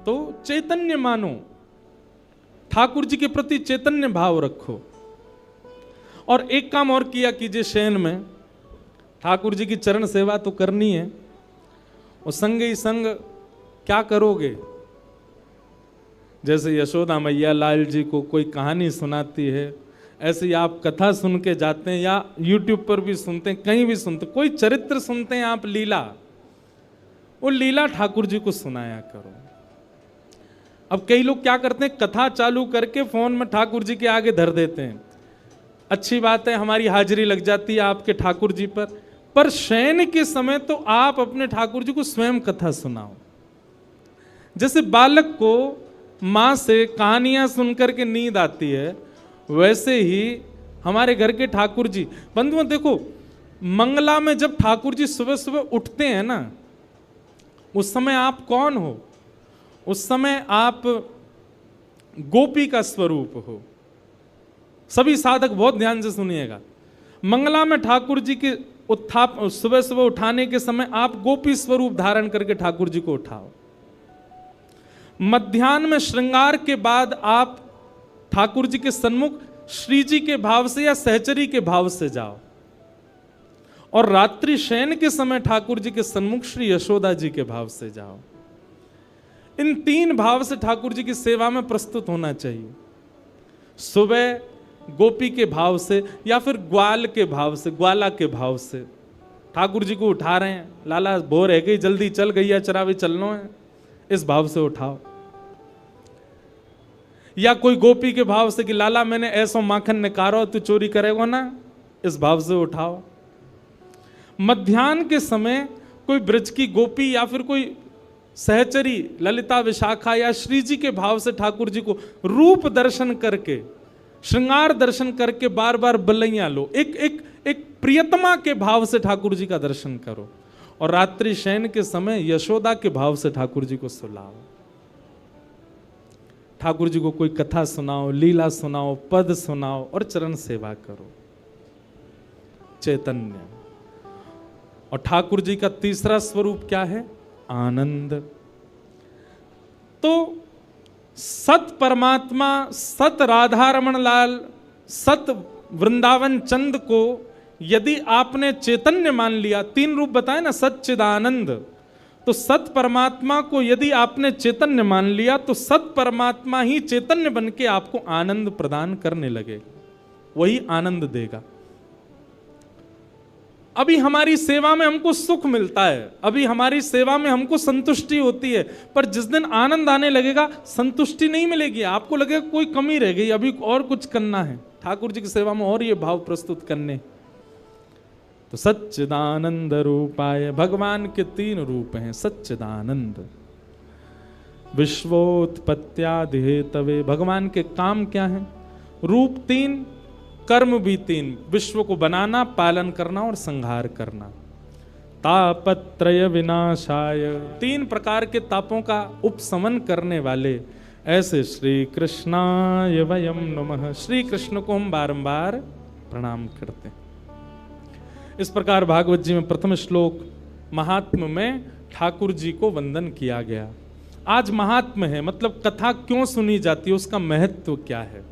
तो चैतन्य मानो, ठाकुर जी के प्रति चैतन्य भाव रखो। और एक काम और किया कीजिए शयन में, ठाकुर जी की चरण सेवा तो करनी है, और संग ही संग क्या करोगे, जैसे यशोदा मैया लाल जी को कोई कहानी सुनाती है, ऐसे ही आप कथा सुन के जाते हैं या YouTube पर भी सुनते हैं, कहीं भी सुनते, कोई चरित्र सुनते हैं आप, लीला, वो लीला ठाकुर जी को सुनाया करो। अब कई लोग क्या करते हैं, कथा चालू करके फोन में ठाकुर जी के आगे धर देते हैं। अच्छी बात है, हमारी हाजिरी लग जाती है आपके ठाकुर जी पर शयन के समय तो आप अपने ठाकुर जी को स्वयं कथा सुनाओ। जैसे बालक को माँ से कहानियां सुनकर के नींद आती है, वैसे ही हमारे घर के ठाकुर जी, बंधुओं देखो, मंगला में जब ठाकुर जी सुबह सुबह उठते हैं ना, उस समय आप कौन हो? उस समय आप गोपी का स्वरूप हो। सभी साधक बहुत ध्यान से सुनिएगा, मंगला में ठाकुर जी के सुबह सुबह उठाने के समय आप गोपी स्वरूप धारण करके ठाकुर जी को उठाओ। मध्याह्न में श्रृंगार के बाद आप ठाकुर जी के सन्मुख श्री जी के भाव से या सहचरी के भाव से जाओ, और रात्रि शयन के समय ठाकुर जी के सन्मुख श्री यशोदा जी के भाव से जाओ। इन तीन भाव से ठाकुर जी की सेवा में प्रस्तुत होना चाहिए। सुबह गोपी के भाव से या फिर ग्वाल के भाव से, ग्वाला के भाव से ठाकुर जी को उठा रहे हैं, लाला बोर है गई, जल्दी चल, गैया चरावे चलना है, इस भाव से उठाओ। या कोई गोपी के भाव से कि लाला मैंने ऐसो माखन निकारो, तू चोरी करेगा ना, इस भाव से उठाओ। मध्याह्न के समय कोई ब्रज की गोपी या फिर कोई सहचरी ललिता विशाखा या श्री जी के भाव से ठाकुर जी को रूप दर्शन करके, श्रृंगार दर्शन करके बार बार बलैया लो, एक प्रियतमा के भाव से ठाकुर जी का दर्शन करो। और रात्रि शयन के समय यशोदा के भाव से ठाकुर जी को सुलाओ। ठाकुर जी को कोई कथा सुनाओ, लीला सुनाओ, पद सुनाओ और चरण सेवा करो। चैतन्य। और ठाकुर जी का तीसरा स्वरूप क्या है? आनंद। तो सत परमात्मा, सत राधा रमण लाल, सत वृंदावन चंद को यदि आपने चैतन्य मान लिया, तीन रूप बताए ना, सच्चिदानंद, तो सत परमात्मा को यदि आपने चैतन्य मान लिया तो सत परमात्मा ही चैतन्य बन के आपको आनंद प्रदान करने लगे, वही आनंद देगा। अभी हमारी सेवा में हमको सुख मिलता है, अभी हमारी सेवा में हमको संतुष्टि होती है, पर जिस दिन आनंद आने लगेगा संतुष्टि नहीं मिलेगी, आपको लगेगा कोई कमी रह गई, अभी और कुछ करना है, ठाकुर जी की सेवा में और ये भाव प्रस्तुत करने। तो सच्चिदानंद रूपाय, भगवान के तीन रूप हैं। सच्चिदानंद, विश्वोत्पत्त्यादि हेतवे, भगवान के काम क्या हैं? रूप तीन, कर्म भी तीन, विश्व को बनाना, पालन करना और संहार करना। तापत्रय विनाशाय, तीन प्रकार के तापों का उपशमन करने वाले ऐसे श्री कृष्णाय वयम नमः, श्री कृष्ण को हम बारंबार प्रणाम करते हैं। इस प्रकार भागवत जी में प्रथम श्लोक महात्म में ठाकुर जी को वंदन किया गया। आज महात्म है, मतलब कथा क्यों सुनी जाती है, उसका महत्व क्या है,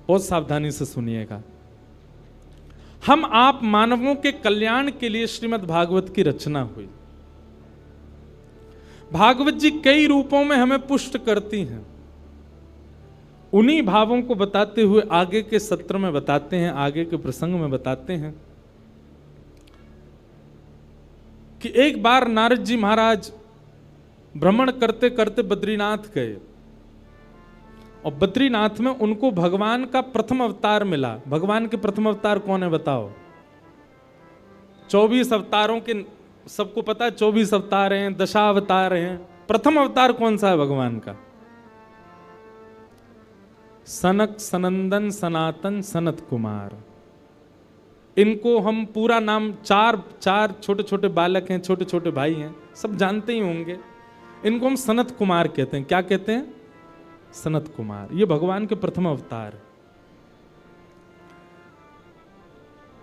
बहुत सावधानी से सुनिएगा। हम आप मानवों के कल्याण के लिए श्रीमद् भागवत की रचना हुई। भागवत जी कई रूपों में हमें पुष्ट करती हैं। उन्हीं भावों को बताते हुए आगे के सत्र में बताते हैं, आगे के प्रसंग में बताते हैं कि एक बार नारद जी महाराज भ्रमण करते करते बद्रीनाथ गए, और बद्रीनाथ में उनको भगवान का प्रथम अवतार मिला। भगवान के प्रथम अवतार कौन है बताओ? 24 अवतारों के सबको पता है, 24 अवतार हैं, दशावतार हैं। प्रथम अवतार कौन सा है भगवान का? सनक सनंदन सनातन सनत कुमार। इनको हम पूरा नाम, चार छोटे छोटे बालक हैं, छोटे छोटे भाई हैं, सब जानते ही होंगे। इनको हम सनत कुमार कहते हैं। क्या कहते हैं? सनत कुमार। ये भगवान के प्रथम अवतार।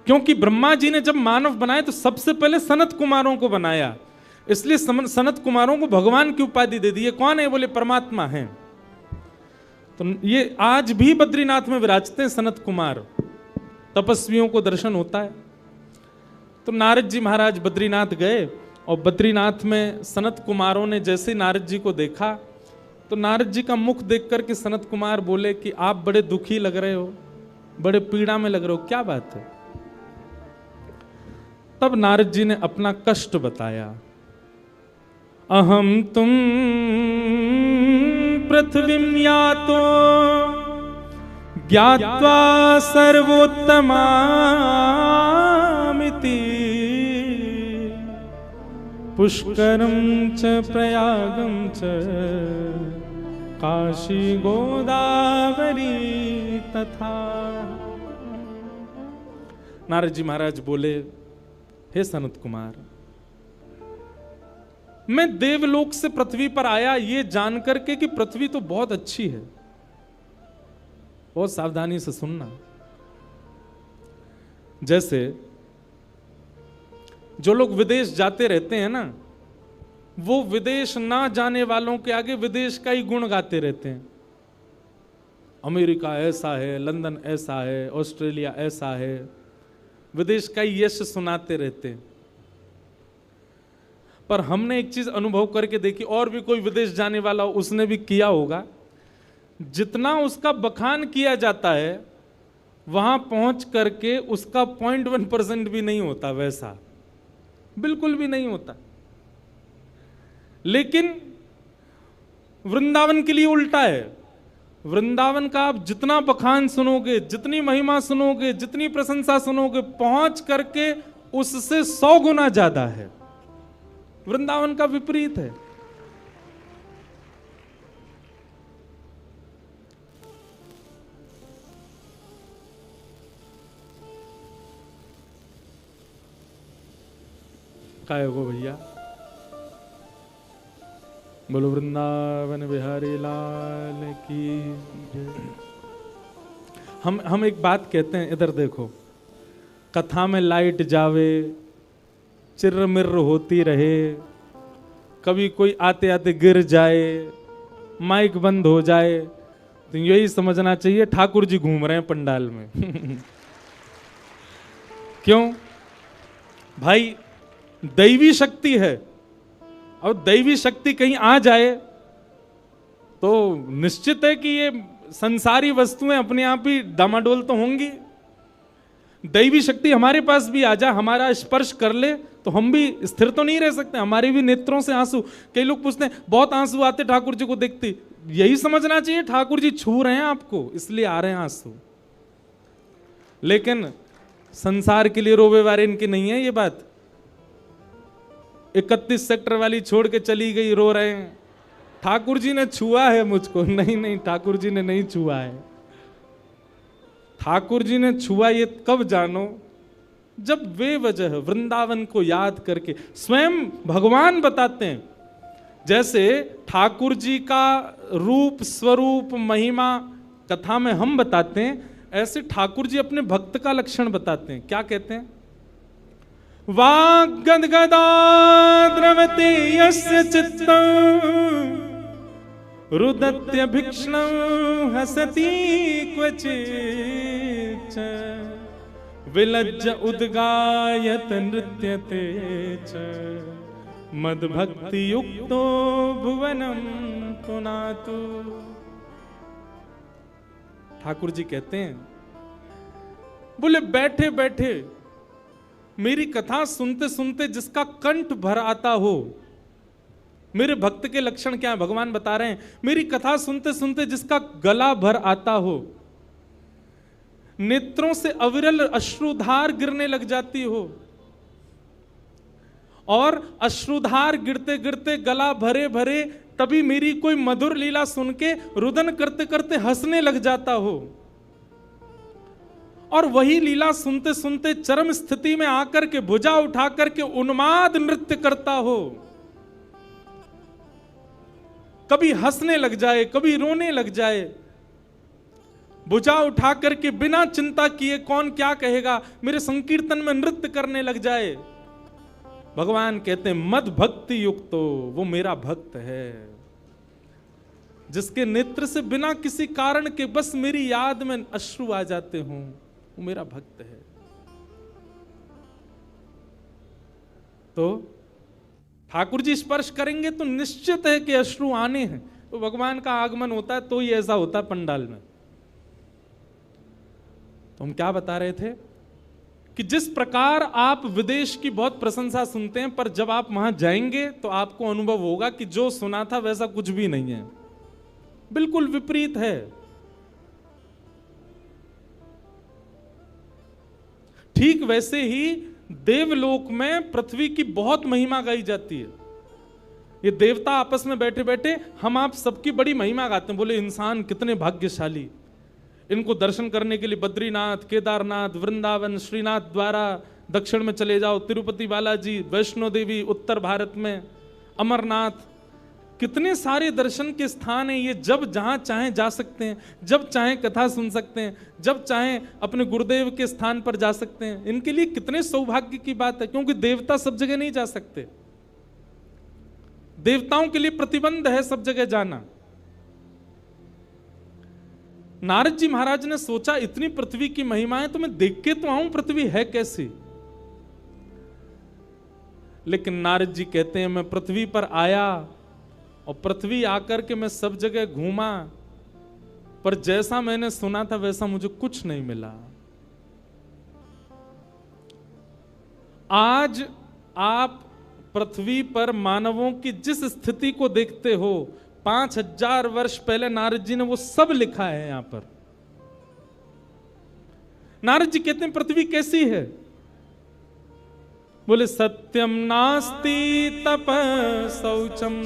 क्योंकि ब्रह्मा जी ने जब मानव बनाए तो सबसे पहले सनत कुमारों को बनाया। इसलिए सनत कुमारों को भगवान की उपाधि दे दी। ये कौन है? बोले परमात्मा है। तो ये आज भी बद्रीनाथ में विराजते हैं सनत कुमार, तपस्वियों को दर्शन होता है। तो नारद जी महाराज बद्रीनाथ गए और बद्रीनाथ में सनत कुमारों ने जैसे नारद जी को देखा तो नारद जी का मुख देख करके सनत कुमार बोले कि आप बड़े दुखी लग रहे हो, बड़े पीड़ा में लग रहे हो, क्या बात है? तब नारद जी ने अपना कष्ट बताया। अहम तुम पृथ्वीं यातो ज्ञात्वा सर्वोत्तमामिति पुष्करं च प्रयागं च काशी गोदावरी तथा। नारद जी महाराज बोले, हे सनत कुमार, मैं देवलोक से पृथ्वी पर आया ये जानकर के कि पृथ्वी तो बहुत अच्छी है। बहुत सावधानी से सुनना। जैसे जो लोग विदेश जाते रहते हैं ना, वो विदेश ना जाने वालों के आगे विदेश का ही गुण गाते रहते हैं। अमेरिका ऐसा है, लंदन ऐसा है, ऑस्ट्रेलिया ऐसा है, विदेश का ही यश सुनाते रहते हैं। पर हमने एक चीज अनुभव करके देखी, और भी कोई विदेश जाने वाला हो उसने भी किया होगा, जितना उसका बखान किया जाता है वहां पहुंच करके उसका 0.1% भी नहीं होता, वैसा बिल्कुल भी नहीं होता। लेकिन वृंदावन के लिए उल्टा है। वृंदावन का आप जितना बखान सुनोगे, जितनी महिमा सुनोगे, जितनी प्रशंसा सुनोगे, पहुंच करके उससे 100 गुना ज्यादा है। वृंदावन का विपरीत है। काय हो भैया? बोलो वृंदावन बिहारी लाल की जय। हम एक बात कहते हैं, इधर देखो, कथा में लाइट जावे, चिर्र मिर्र होती रहे, कभी कोई आते आते गिर जाए, माइक बंद हो जाए, तो यही समझना चाहिए ठाकुर जी घूम रहे हैं पंडाल में। क्यों भाई? दैवी शक्ति है, और दैवी शक्ति कहीं आ जाए तो निश्चित है कि ये संसारी वस्तुएं अपने आप ही डामाडोल तो होंगी। दैवी शक्ति हमारे पास भी आ जाए, हमारा स्पर्श कर ले, तो हम भी स्थिर तो नहीं रह सकते। हमारे भी नेत्रों से आंसू, कई लोग पूछते हैं बहुत आंसू आते ठाकुर जी को देखते, यही समझना चाहिए ठाकुर जी छू रहे हैं आपको, इसलिए आ रहे हैं आंसू। लेकिन संसार के लिए रोवे वारे इनकी नहीं है ये बात। 31 सेक्टर वाली छोड़ के चली गई, रो रहे हैं ठाकुर जी ने छुआ है मुझको। नहीं नहीं, ठाकुर जी ने नहीं छुआ है। ठाकुर जी ने छुआ ये कब जानो? जब वे वजह वृंदावन को याद करके स्वयं भगवान बताते हैं। जैसे ठाकुर जी का रूप स्वरूप महिमा कथा में हम बताते हैं, ऐसे ठाकुर जी अपने भक्त का लक्षण बताते हैं। क्या कहते हैं? वाग्गदगदा द्रवते यस्य चित्तं रुदत्य भिक्ष्णं हसति क्वचित् विलज्ज उद्गायत नृत्यते च मद्भक्ति युक्तो भुवनं पुनातु। ठाकुर जी कहते हैं, बोले बैठे बैठे मेरी कथा सुनते सुनते जिसका कंठ भर आता हो। मेरे भक्त के लक्षण क्या है भगवान बता रहे हैं। मेरी कथा सुनते सुनते जिसका गला भर आता हो, नेत्रों से अविरल अश्रुधार गिरने लग जाती हो, और अश्रुधार गिरते गिरते गला भरे भरे तभी मेरी कोई मधुर लीला सुन के रुदन करते करते हंसने लग जाता हो, और वही लीला सुनते सुनते चरम स्थिति में आकर के भुजा उठा करके उन्माद नृत्य करता हो, कभी हंसने लग जाए कभी रोने लग जाए, भुजा उठा करके बिना चिंता किए कौन क्या कहेगा मेरे संकीर्तन में नृत्य करने लग जाए। भगवान कहते हैं मद भक्ति युक्तो, वो मेरा भक्त है, जिसके नेत्र से बिना किसी कारण के बस मेरी याद में अश्रु आ जाते हों, वो मेरा भक्त है। तो ठाकुर जी स्पर्श करेंगे तो निश्चित है कि अश्रु आने हैं। तो भगवान का आगमन होता है तो ही ऐसा होता है पंडाल में। तो हम क्या बता रहे थे कि जिस प्रकार आप विदेश की बहुत प्रशंसा सुनते हैं, पर जब आप वहां जाएंगे तो आपको अनुभव होगा कि जो सुना था वैसा कुछ भी नहीं है, बिल्कुल विपरीत है। ठीक वैसे ही देवलोक में पृथ्वी की बहुत महिमा गाई जाती है। ये देवता आपस में बैठे बैठे हम आप सबकी बड़ी महिमा गाते हैं, बोले इंसान कितने भाग्यशाली, इनको दर्शन करने के लिए बद्रीनाथ, केदारनाथ, वृंदावन, श्रीनाथ द्वारा दक्षिण में चले जाओ, तिरुपति बालाजी, वैष्णो देवी उत्तर भारत में, अमरनाथ, कितने सारे दर्शन के स्थान हैं। ये जब जहां चाहें जा सकते हैं, जब चाहें कथा सुन सकते हैं, जब चाहें अपने गुरुदेव के स्थान पर जा सकते हैं। इनके लिए कितने सौभाग्य की बात है, क्योंकि देवता सब जगह नहीं जा सकते, देवताओं के लिए प्रतिबंध है सब जगह जाना। नारद जी महाराज ने सोचा इतनी पृथ्वी की महिमा है तो मैं देख के तो आऊं पृथ्वी है कैसी। लेकिन नारद जी कहते हैं मैं पृथ्वी पर आया और पृथ्वी आकर के मैं सब जगह घूमा, पर जैसा मैंने सुना था वैसा मुझे कुछ नहीं मिला। आज आप पृथ्वी पर मानवों की जिस स्थिति को देखते हो, 5000 वर्ष पहले नारद जी ने वो सब लिखा है यहां पर। नारद जी कहते हैं पृथ्वी कैसी है, बोले सत्यम नास्ति तप शौचम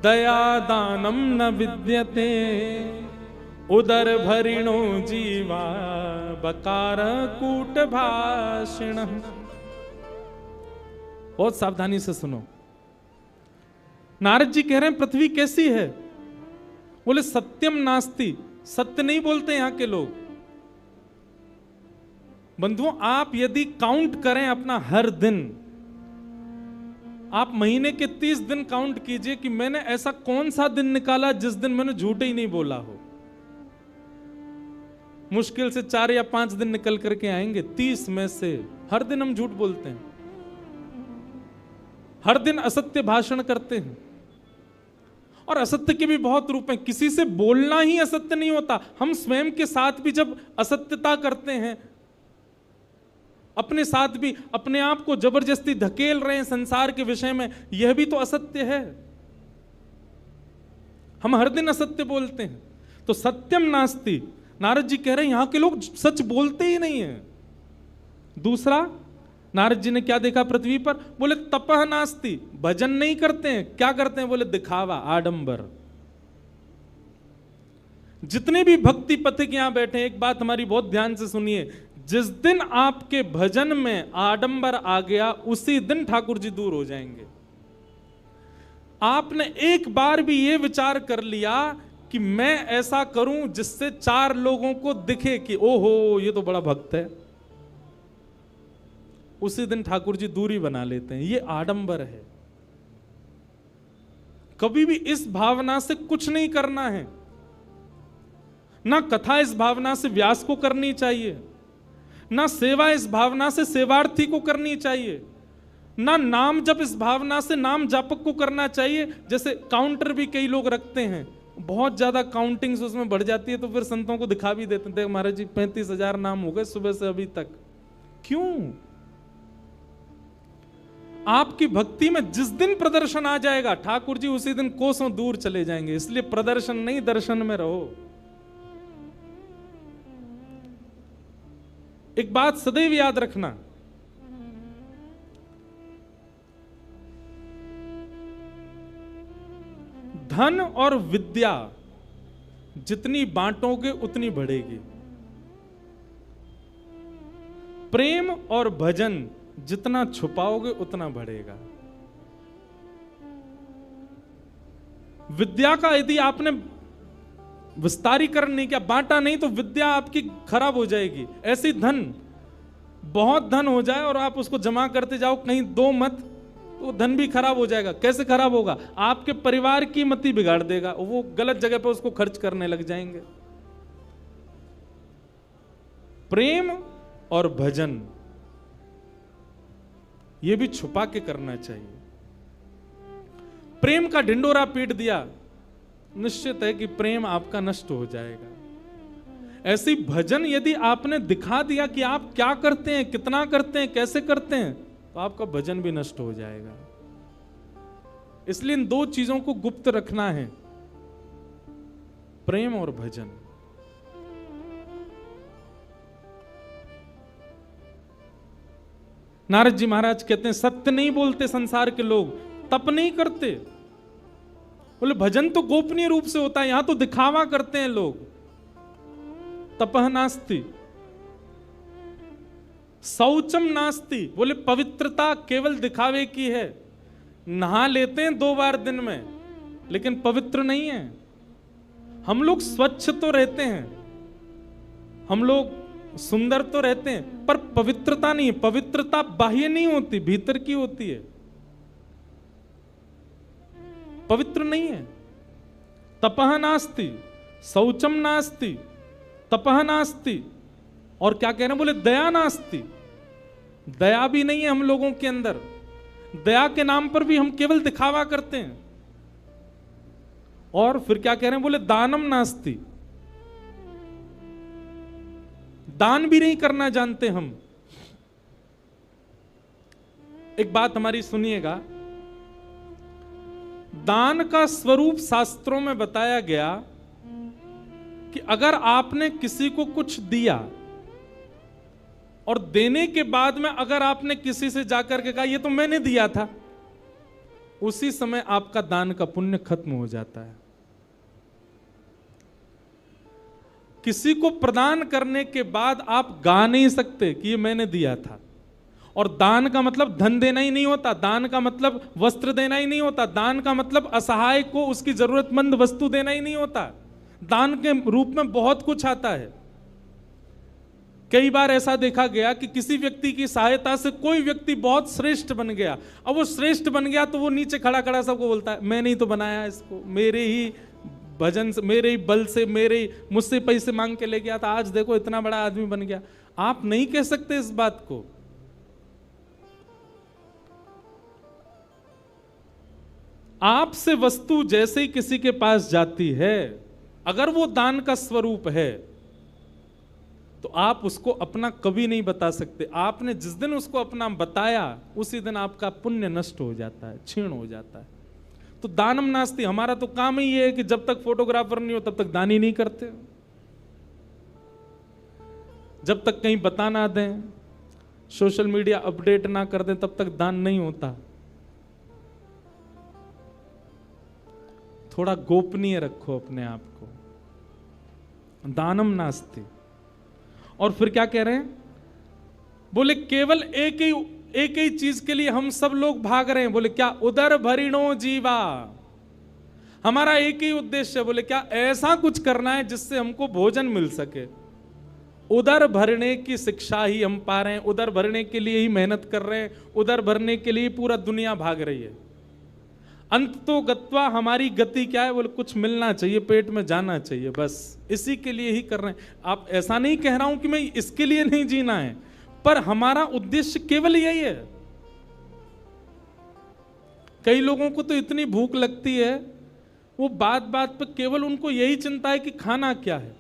दया दानम न विद्यते उदर भरिणो जीवा बकार कूट भाषिण। बहुत सावधानी से सुनो, नारद जी कह रहे हैं पृथ्वी कैसी है, बोले सत्यम नास्ति, सत्य नहीं बोलते यहां के लोग। बंधुओं आप यदि काउंट करें अपना हर दिन, आप महीने के 30 दिन काउंट कीजिए कि मैंने ऐसा कौन सा दिन निकाला जिस दिन मैंने झूठ ही नहीं बोला हो। मुश्किल से 4 या 5 दिन निकल करके आएंगे 30 में से। हर दिन हम झूठ बोलते हैं, हर दिन असत्य भाषण करते हैं, और असत्य के भी बहुत रूप हैं। किसी से बोलना ही असत्य नहीं होता, हम स्वयं के साथ भी जब असत्यता करते हैं, अपने साथ भी अपने आप को जबरदस्ती धकेल रहे हैं संसार के विषय में, यह भी तो असत्य है। हम हर दिन असत्य बोलते हैं। तो सत्यम नास्ति, नारद जी कह रहे हैं यहां के लोग सच बोलते ही नहीं है। दूसरा नारद जी ने क्या देखा पृथ्वी पर, बोले तपह नास्ति, भजन नहीं करते हैं। क्या करते हैं, बोले दिखावा, आडंबर। जितने भी भक्ति पथिक यहां बैठे, एक बात हमारी बहुत ध्यान से सुनिए, जिस दिन आपके भजन में आडंबर आ गया उसी दिन ठाकुर जी दूर हो जाएंगे। आपने एक बार भी यह विचार कर लिया कि मैं ऐसा करूं जिससे 4 लोगों को दिखे कि ओहो ये तो बड़ा भक्त है, उसी दिन ठाकुर जी दूरी बना लेते हैं। ये आडंबर है। कभी भी इस भावना से कुछ नहीं करना है। ना कथा इस भावना से व्यास को करनी चाहिए, ना सेवा इस भावना से सेवार्थी को करनी चाहिए, ना नाम जप इस भावना से नाम जापक को करना चाहिए। जैसे काउंटर भी कई लोग रखते हैं, बहुत ज्यादा काउंटिंग्स उसमें बढ़ जाती है तो फिर संतों को दिखा भी देते हैं, महाराज जी 35,000 नाम हो गए सुबह से अभी तक। क्यों? आपकी भक्ति में जिस दिन प्रदर्शन आ जाएगा ठाकुर जी उसी दिन कोसों दूर चले जाएंगे। इसलिए प्रदर्शन नहीं, दर्शन में रहो। एक बात सदैव याद रखना, धन और विद्या जितनी बांटोगे उतनी बढ़ेगी। प्रेम और भजन जितना छुपाओगे उतना बढ़ेगा। विद्या का यदि आपने विस्तारीकरण नहीं किया, बांटा नहीं, तो विद्या आपकी खराब हो जाएगी। ऐसी धन बहुत धन हो जाए और आप उसको जमा करते जाओ, कहीं दो मत, तो धन भी खराब हो जाएगा। कैसे खराब होगा? आपके परिवार की मति बिगाड़ देगा, वो गलत जगह पे उसको खर्च करने लग जाएंगे। प्रेम और भजन ये भी छुपा के करना चाहिए। प्रेम का ढिंडोरा पीट दिया, निश्चित है कि प्रेम आपका नष्ट हो जाएगा। ऐसी भजन यदि आपने दिखा दिया कि आप क्या करते हैं, कितना करते हैं, कैसे करते हैं, तो आपका भजन भी नष्ट हो जाएगा। इसलिए इन दो चीजों को गुप्त रखना है, प्रेम और भजन। नारद जी महाराज कहते हैं सत्य नहीं बोलते संसार के लोग, तप नहीं करते। बोले भजन तो गोपनीय रूप से होता है, यहां तो दिखावा करते हैं लोग। तपः नास्ति शौचम नास्ति, बोले पवित्रता केवल दिखावे की है। नहा लेते हैं 2 बार दिन में, लेकिन पवित्र नहीं है। हम लोग स्वच्छ तो रहते हैं, हम लोग सुंदर तो रहते हैं, पर पवित्रता नहीं। पवित्रता बाह्य नहीं होती, भीतर की होती है। पवित्र नहीं है। तपः नास्ति शौचम नास्ति, तपः नास्ति, और क्या कह रहे हैं? बोले दया नास्ति, दया भी नहीं है हम लोगों के अंदर। दया के नाम पर भी हम केवल दिखावा करते हैं। और फिर क्या कह रहे हैं? बोले दानम नास्ति, दान भी नहीं करना जानते हम। एक बात हमारी सुनिएगा, दान का स्वरूप शास्त्रों में बताया गया कि अगर आपने किसी को कुछ दिया और देने के बाद में अगर आपने किसी से जाकर के कहा ये तो मैंने दिया था, उसी समय आपका दान का पुण्य खत्म हो जाता है। किसी को प्रदान करने के बाद आप गा नहीं सकते कि ये मैंने दिया था। और दान का मतलब धन देना ही नहीं होता, दान का मतलब वस्त्र देना ही नहीं होता, दान का मतलब असहाय को उसकी जरूरतमंद वस्तु देना ही नहीं होता। दान के रूप में बहुत कुछ आता है। कई बार ऐसा देखा गया कि किसी व्यक्ति की सहायता से कोई व्यक्ति बहुत श्रेष्ठ बन गया। अब वो श्रेष्ठ बन गया तो वो नीचे खड़ा खड़ा सबको बोलता है मैंने ही तो बनाया इसको, मेरे ही भजन से, मेरे ही बल से, मुझसे पैसे मांग के ले गया था, आज देखो इतना बड़ा आदमी बन गया। आप नहीं कह सकते इस बात को। आपसे वस्तु जैसे ही किसी के पास जाती है, अगर वो दान का स्वरूप है तो आप उसको अपना कभी नहीं बता सकते। आपने जिस दिन उसको अपना बताया उसी दिन आपका पुण्य नष्ट हो जाता है, क्षीण हो जाता है। तो दानम नास्ति, हमारा तो काम ही है कि जब तक फोटोग्राफर नहीं हो तब तक दान ही नहीं करते। जब तक कहीं बता ना दें, सोशल मीडिया अपडेट ना कर दें, तब तक दान नहीं होता। थोड़ा गोपनीय रखो अपने आप को, दानम नास्ति। और फिर क्या कह रहे हैं? बोले केवल एक ही चीज के लिए हम सब लोग भाग रहे हैं। बोले क्या? उदर भरिणो जीवा, हमारा एक ही उद्देश्य है। बोले क्या? ऐसा कुछ करना है जिससे हमको भोजन मिल सके। उदर भरने की शिक्षा ही हम पा रहे हैं, उदर भरने के लिए ही मेहनत कर रहे हैं, उदर भरने के लिए पूरा दुनिया भाग रही है। अंत तो गत्वा, हमारी गति क्या है? बोले कुछ मिलना चाहिए, पेट में जाना चाहिए, बस इसी के लिए ही कर रहे हैं। आप ऐसा नहीं कह रहा हूं कि मैं इसके लिए नहीं जीना है, पर हमारा उद्देश्य केवल यही है। कई लोगों को तो इतनी भूख लगती है, वो बात बात पे केवल उनको यही चिंता है कि खाना क्या है।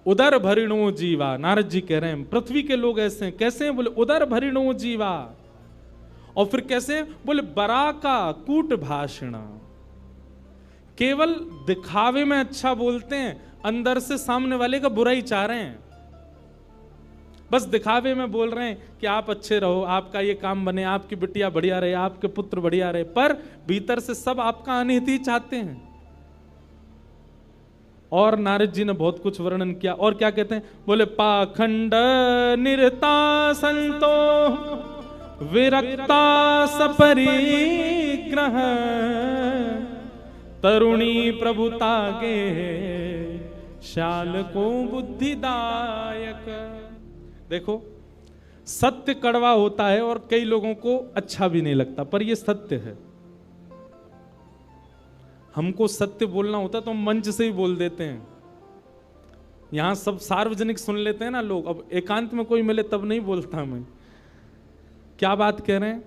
उदर भरिणो जीवा, नारद जी कह रहे हैं पृथ्वी के लोग ऐसे हैं। कैसे हैं? बोले उदर भरिणो जीवा। और फिर कैसे? बोले बरा का कूट भाषण, केवल दिखावे में अच्छा बोलते हैं, अंदर से सामने वाले का बुरा ही चाह रहे हैं। बस दिखावे में बोल रहे हैं कि आप अच्छे रहो, आपका ये काम बने, आपकी बिटिया बढ़िया रहे, आपके पुत्र बढ़िया रहे, पर भीतर से सब आपका अनिहित ही चाहते हैं। और नारद जी ने बहुत कुछ वर्णन किया। और क्या कहते हैं? बोले पाखंड निरता संतो विरक्ता सपरिग्रह तरुणी प्रभुता गे श्याल को बुद्धिदायक। देखो, सत्य कड़वा होता है और कई लोगों को अच्छा भी नहीं लगता, पर यह सत्य है। हमको सत्य बोलना होता तो हम मंच से ही बोल देते हैं। यहां सब सार्वजनिक सुन लेते हैं ना लोग, अब एकांत में कोई मिले तब नहीं बोलता मैं। क्या बात कह रहे हैं?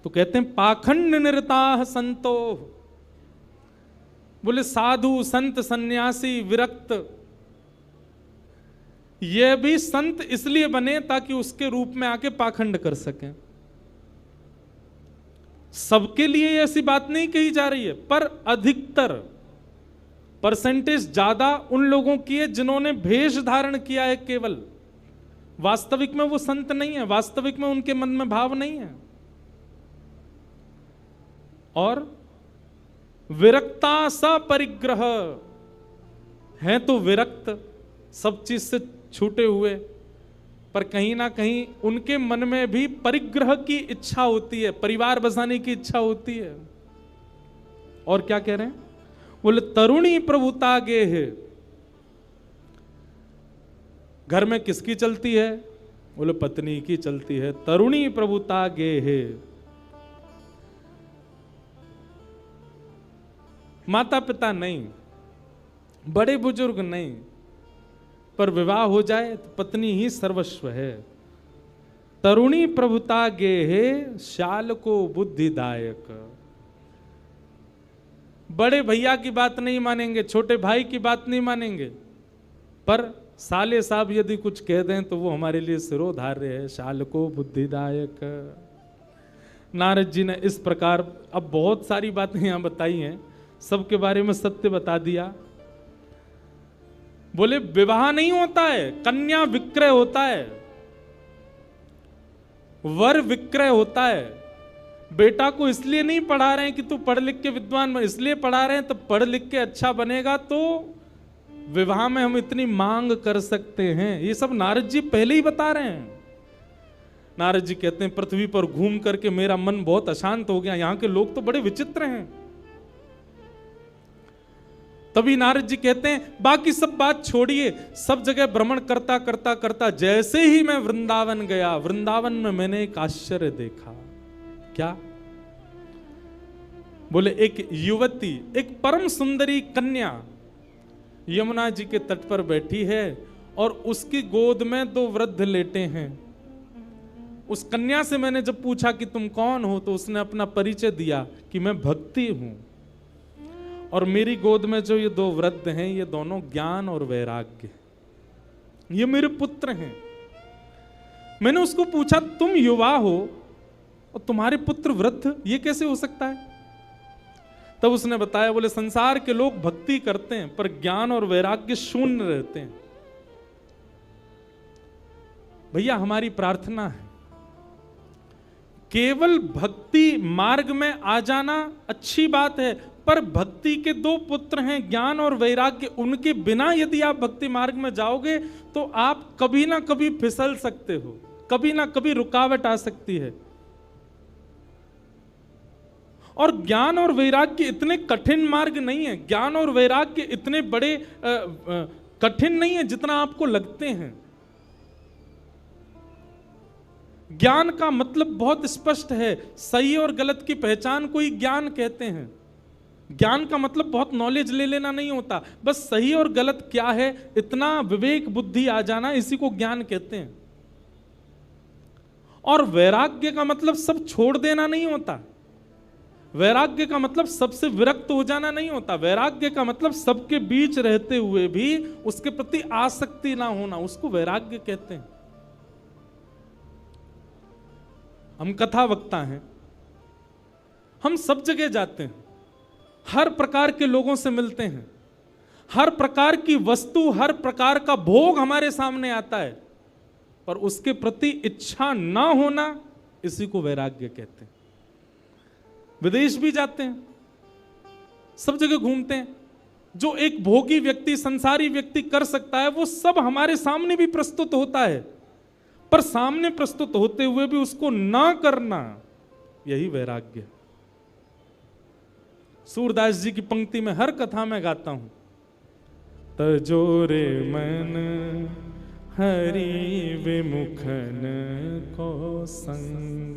तो कहते हैं पाखंड निरताः संतो, बोले साधु संत सन्यासी विरक्त, ये भी संत इसलिए बने ताकि उसके रूप में आके पाखंड कर सकें। सबके लिए ऐसी बात नहीं कही जा रही है, पर अधिकतर परसेंटेज ज्यादा उन लोगों की है जिन्होंने भेष धारण किया है केवल। वास्तविक में वो संत नहीं है, वास्तविक में उनके मन में भाव नहीं है। और विरक्ता सपरिग्रह, हैं तो विरक्त, सब चीज से छूटे हुए, पर कहीं ना कहीं उनके मन में भी परिग्रह की इच्छा होती है, परिवार बसाने की इच्छा होती है। और क्या कह रहे हैं? बोले तरुणी प्रभुता गे है। घर में किसकी चलती है? बोले पत्नी की चलती है। तरुणी प्रभुता गे है, माता पिता नहीं, बड़े बुजुर्ग नहीं, पर विवाह हो जाए तो पत्नी ही सर्वस्व है। तरुणी प्रभुता गे है श्याल को बुद्धिदायक। बड़े भैया की बात नहीं मानेंगे, छोटे भाई की बात नहीं मानेंगे, पर साले साहब यदि कुछ कह दें तो वो हमारे लिए सिरोधार्य है। श्याल को बुद्धिदायक। नारद जी ने इस प्रकार अब बहुत सारी बातें यहां बताई हैं, सबके बारे में सत्य बता दिया। बोले विवाह नहीं होता है, कन्या विक्रय होता है, वर विक्रय होता है। बेटा को इसलिए नहीं पढ़ा रहे हैं कि तू पढ़ लिख के विद्वान बन, इसलिए पढ़ा रहे हैं तो पढ़ लिख के अच्छा बनेगा तो विवाह में हम इतनी मांग कर सकते हैं। ये सब नारद जी पहले ही बता रहे हैं। नारद जी कहते हैं पृथ्वी पर घूम करके मेरा मन बहुत अशांत हो गया, यहां के लोग तो बड़े विचित्र हैं। तभी नारद जी कहते हैं बाकी सब बात छोड़िए, सब जगह भ्रमण करता करता करता जैसे ही मैं वृंदावन गया, वृंदावन में मैंने एक आश्चर्य देखा। क्या? बोले एक युवती, एक परम सुंदरी कन्या यमुना जी के तट पर बैठी है और उसकी गोद में दो वृद्ध लेटे हैं। उस कन्या से मैंने जब पूछा कि तुम कौन हो, तो उसने अपना परिचय दिया कि मैं भक्ति हूं, और मेरी गोद में जो ये दो वृद्ध हैं ये दोनों ज्ञान और वैराग्य, ये मेरे पुत्र हैं। मैंने उसको पूछा तुम युवा हो और तुम्हारे पुत्र वृद्ध, ये कैसे हो सकता है? तब उसने बताया, बोले संसार के लोग भक्ति करते हैं पर ज्ञान और वैराग्य शून्य रहते हैं। भैया हमारी प्रार्थना है केवल भक्ति मार्ग में आ जाना अच्छी बात है, पर भक्ति के दो पुत्र हैं ज्ञान और वैराग्य, उनके बिना यदि आप भक्ति मार्ग में जाओगे तो आप कभी ना कभी फिसल सकते हो, कभी ना कभी रुकावट आ सकती है। और ज्ञान और वैराग्य इतने कठिन मार्ग नहीं है, ज्ञान और वैराग्य इतने बड़े कठिन नहीं है जितना आपको लगते हैं। ज्ञान का मतलब बहुत स्पष्ट है, सही और गलत की पहचान को ही ज्ञान कहते हैं। ज्ञान का मतलब बहुत नॉलेज ले लेना नहीं होता, बस सही और गलत क्या है इतना विवेक बुद्धि आ जाना, इसी को ज्ञान कहते हैं। और वैराग्य का मतलब सब छोड़ देना नहीं होता, वैराग्य का मतलब सबसे विरक्त हो जाना नहीं होता, वैराग्य का मतलब सबके बीच रहते हुए भी उसके प्रति आसक्ति ना होना, उसको वैराग्य कहते हैं। हम कथा वक्ता हैं, हम सब जगह जाते हैं, हर प्रकार के लोगों से मिलते हैं, हर प्रकार की वस्तु हर प्रकार का भोग हमारे सामने आता है, पर उसके प्रति इच्छा ना होना, इसी को वैराग्य कहते हैं। विदेश भी जाते हैं, सब जगह घूमते हैं, जो एक भोगी व्यक्ति संसारी व्यक्ति कर सकता है वो सब हमारे सामने भी प्रस्तुत होता है, पर सामने प्रस्तुत होते हुए भी उसको ना करना, यही वैराग्य। सूरदास जी की पंक्ति में हर कथा में गाता हूं, तजोरे मन हरि विमुखन को संग,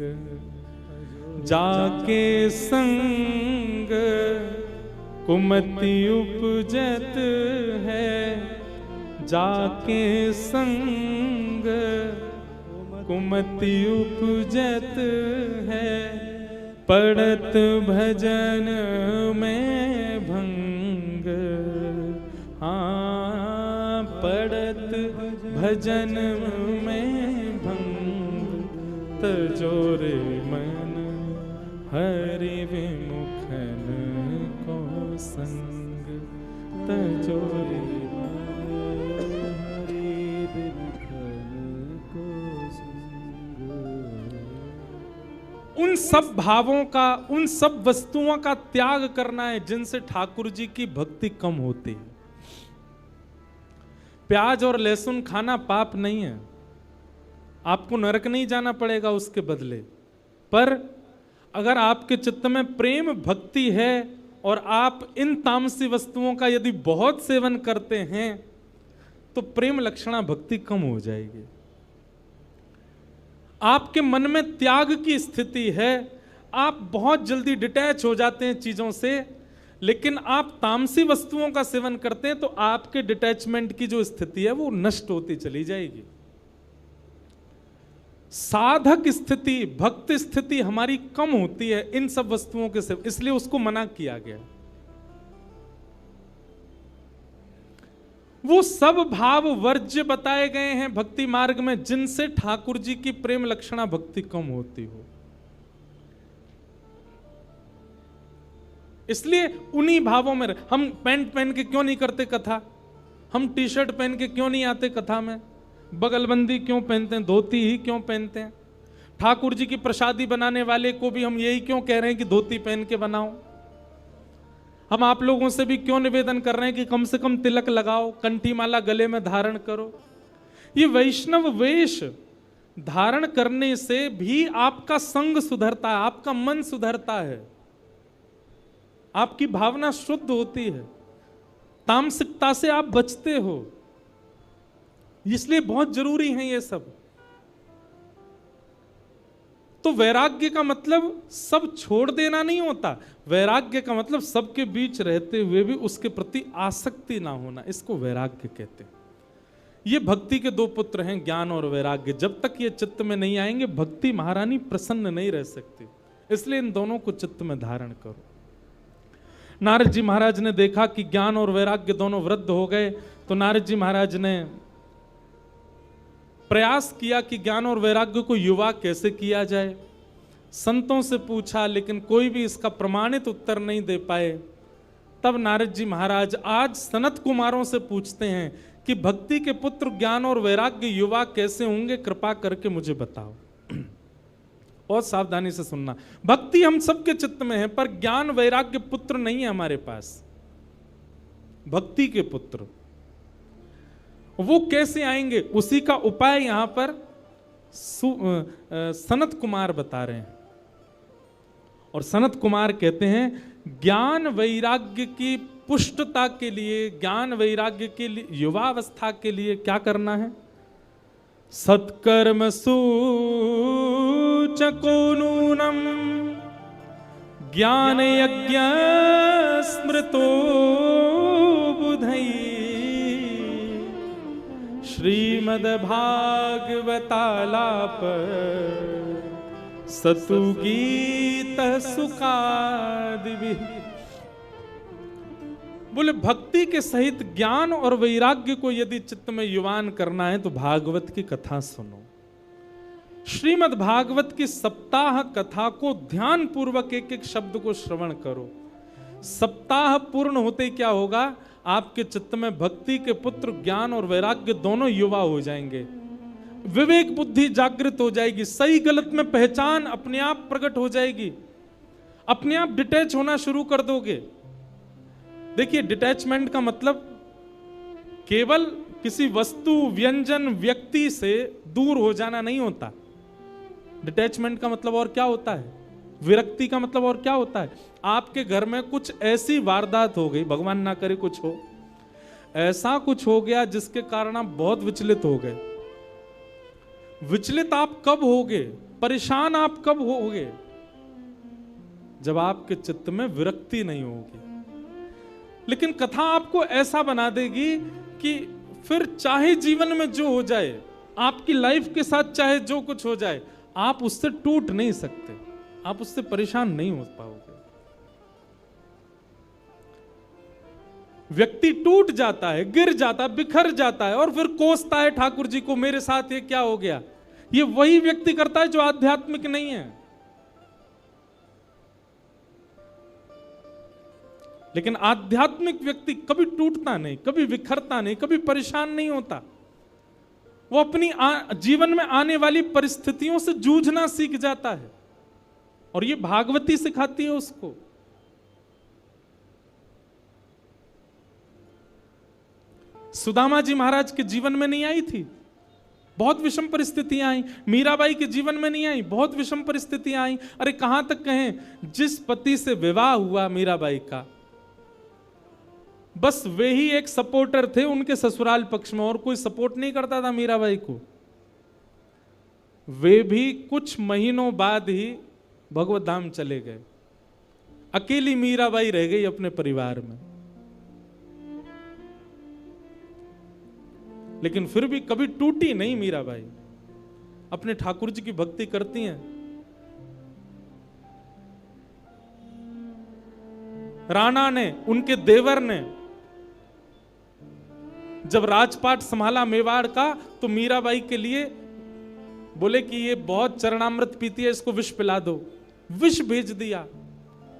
जाके संग कुमति उपजत है, जाके संग कुमति उपजत है, पड़त भजन में भंग, हाँ पड़त भजन में भंग, तजोरे मन हरि विमुखन को संग, तजोरे उन सब भावों का, उन सब वस्तुओं का त्याग करना है जिनसे ठाकुर जी की भक्ति कम होती है। प्याज और लहसुन खाना पाप नहीं है, आपको नरक नहीं जाना पड़ेगा उसके बदले, पर अगर आपके चित्त में प्रेम भक्ति है और आप इन तामसी वस्तुओं का यदि बहुत सेवन करते हैं तो प्रेम लक्षणा भक्ति कम हो जाएगी। आपके मन में त्याग की स्थिति है, आप बहुत जल्दी डिटैच हो जाते हैं चीजों से, लेकिन आप तामसी वस्तुओं का सेवन करते हैं तो आपके डिटैचमेंट की जो स्थिति है वो नष्ट होती चली जाएगी। साधक स्थिति, भक्त स्थिति हमारी कम होती है इन सब वस्तुओं के सेवन, इसलिए उसको मना किया गया। वो सब भाव वर्ज्य बताए गए हैं भक्ति मार्ग में जिनसे ठाकुर जी की प्रेम लक्षणा भक्ति कम होती हो। इसलिए उन्हीं भावों में हम पैंट पहन के क्यों नहीं करते कथा, हम टी शर्ट पहन के क्यों नहीं आते कथा में, बगलबंदी क्यों पहनते हैं, धोती ही क्यों पहनते हैं। ठाकुर जी की प्रसादी बनाने वाले को भी हम यही क्यों कह रहे हैं कि धोती पहन के बनाओ। हम आप लोगों से भी क्यों निवेदन कर रहे हैं कि कम से कम तिलक लगाओ, कंठी माला गले में धारण करो। ये वैष्णव वेश धारण करने से भी आपका संग सुधरता है, आपका मन सुधरता है, आपकी भावना शुद्ध होती है, तामसिकता से आप बचते हो। इसलिए बहुत जरूरी है ये सब। तो वैराग्य का मतलब सब छोड़ देना नहीं होता, वैराग्य का मतलब सबके बीच रहते हुए भी उसके प्रति आसक्ति ना होना, इसको वैराग्य कहते हैं। ये भक्ति के दो पुत्र हैं, ज्ञान और वैराग्य। जब तक ये चित्त में नहीं आएंगे भक्ति महारानी प्रसन्न नहीं रह सकती, इसलिए इन दोनों को चित्त में धारण करो। नारद जी महाराज ने देखा कि ज्ञान और वैराग्य दोनों वृद्ध हो गए, तो नारद जी महाराज ने प्रयास किया कि ज्ञान और वैराग्य को युवा कैसे किया जाए। संतों से पूछा लेकिन कोई भी इसका प्रमाणित उत्तर नहीं दे पाए। तब नारद जी महाराज आज सनत कुमारों से पूछते हैं कि भक्ति के पुत्र ज्ञान और वैराग्य युवा कैसे होंगे, कृपा करके मुझे बताओ। बहुत सावधानी से सुनना, भक्ति हम सबके चित्त में है पर ज्ञान वैराग्य पुत्र नहीं है हमारे पास। भक्ति के पुत्र वो कैसे आएंगे, उसी का उपाय यहां पर सनत कुमार बता रहे हैं। और सनत कुमार कहते हैं ज्ञान वैराग्य की पुष्टता के लिए, ज्ञान वैराग्य के लिए, युवावस्था के लिए क्या करना है। सत्कर्म सूचको नूनम ज्ञान यज्ञ स्मृतो बुधई श्रीमद्भागवतालाप सतु गीत सुखादि। बोले भक्ति के सहित ज्ञान और वैराग्य को यदि चित्त में युवान करना है तो भागवत की कथा सुनो। श्रीमद् भागवत की सप्ताह कथा को ध्यान पूर्वक एक एक शब्द को श्रवण करो। सप्ताह पूर्ण होते क्या होगा, आपके चित्त में भक्ति के पुत्र ज्ञान और वैराग्य दोनों युवा हो जाएंगे, विवेक बुद्धि जागृत हो जाएगी, सही गलत में पहचान अपने आप प्रकट हो जाएगी, अपने आप डिटैच होना शुरू कर दोगे। देखिए डिटैचमेंट का मतलब केवल किसी वस्तु व्यंजन व्यक्ति से दूर हो जाना नहीं होता। डिटैचमेंट का मतलब और क्या होता है, विरक्ति का मतलब और क्या होता है? आपके घर में कुछ ऐसी वारदात हो गई, भगवान ना करे कुछ हो, ऐसा कुछ हो गया जिसके कारण आप बहुत विचलित हो गए। विचलित आप कब होगे, परेशान आप कब होगे? जब आपके चित्त में विरक्ति नहीं होगी। लेकिन कथा आपको ऐसा बना देगी कि फिर चाहे जीवन में जो हो जाए, आपकी लाइफ के साथ चाहे जो कुछ हो जाए, आप उससे टूट नहीं सकते, आप उससे परेशान नहीं हो पाओगे। व्यक्ति टूट जाता है, गिर जाता है, बिखर जाता है और फिर कोसता है ठाकुर जी को, मेरे साथ ये क्या हो गया। ये वही व्यक्ति करता है जो आध्यात्मिक नहीं है। लेकिन आध्यात्मिक व्यक्ति कभी टूटता नहीं, कभी बिखरता नहीं, कभी परेशान नहीं होता। वो अपनी जीवन में आने वाली परिस्थितियों से जूझना सीख जाता है और ये भागवती सिखाती है उसको। सुदामा जी महाराज के जीवन में नहीं आई थी, बहुत विषम परिस्थितियां आई। मीराबाई के जीवन में नहीं आई, बहुत विषम परिस्थितियां आई। अरे कहां तक कहें, जिस पति से विवाह हुआ मीराबाई का, बस वे ही एक सपोर्टर थे उनके ससुराल पक्ष में, और कोई सपोर्ट नहीं करता था मीराबाई को। वे भी कुछ महीनों बाद ही भगवत धाम चले गए। अकेली मीराबाई रह गई अपने परिवार में। लेकिन फिर भी कभी टूटी नहीं मीराबाई, अपने ठाकुर जी की भक्ति करती हैं। राणा ने, उनके देवर ने जब राजपाट संभाला मेवाड़ का, तो मीराबाई के लिए बोले कि ये बहुत चरणामृत पीती है, इसको विष पिला दो। विष भेज दिया,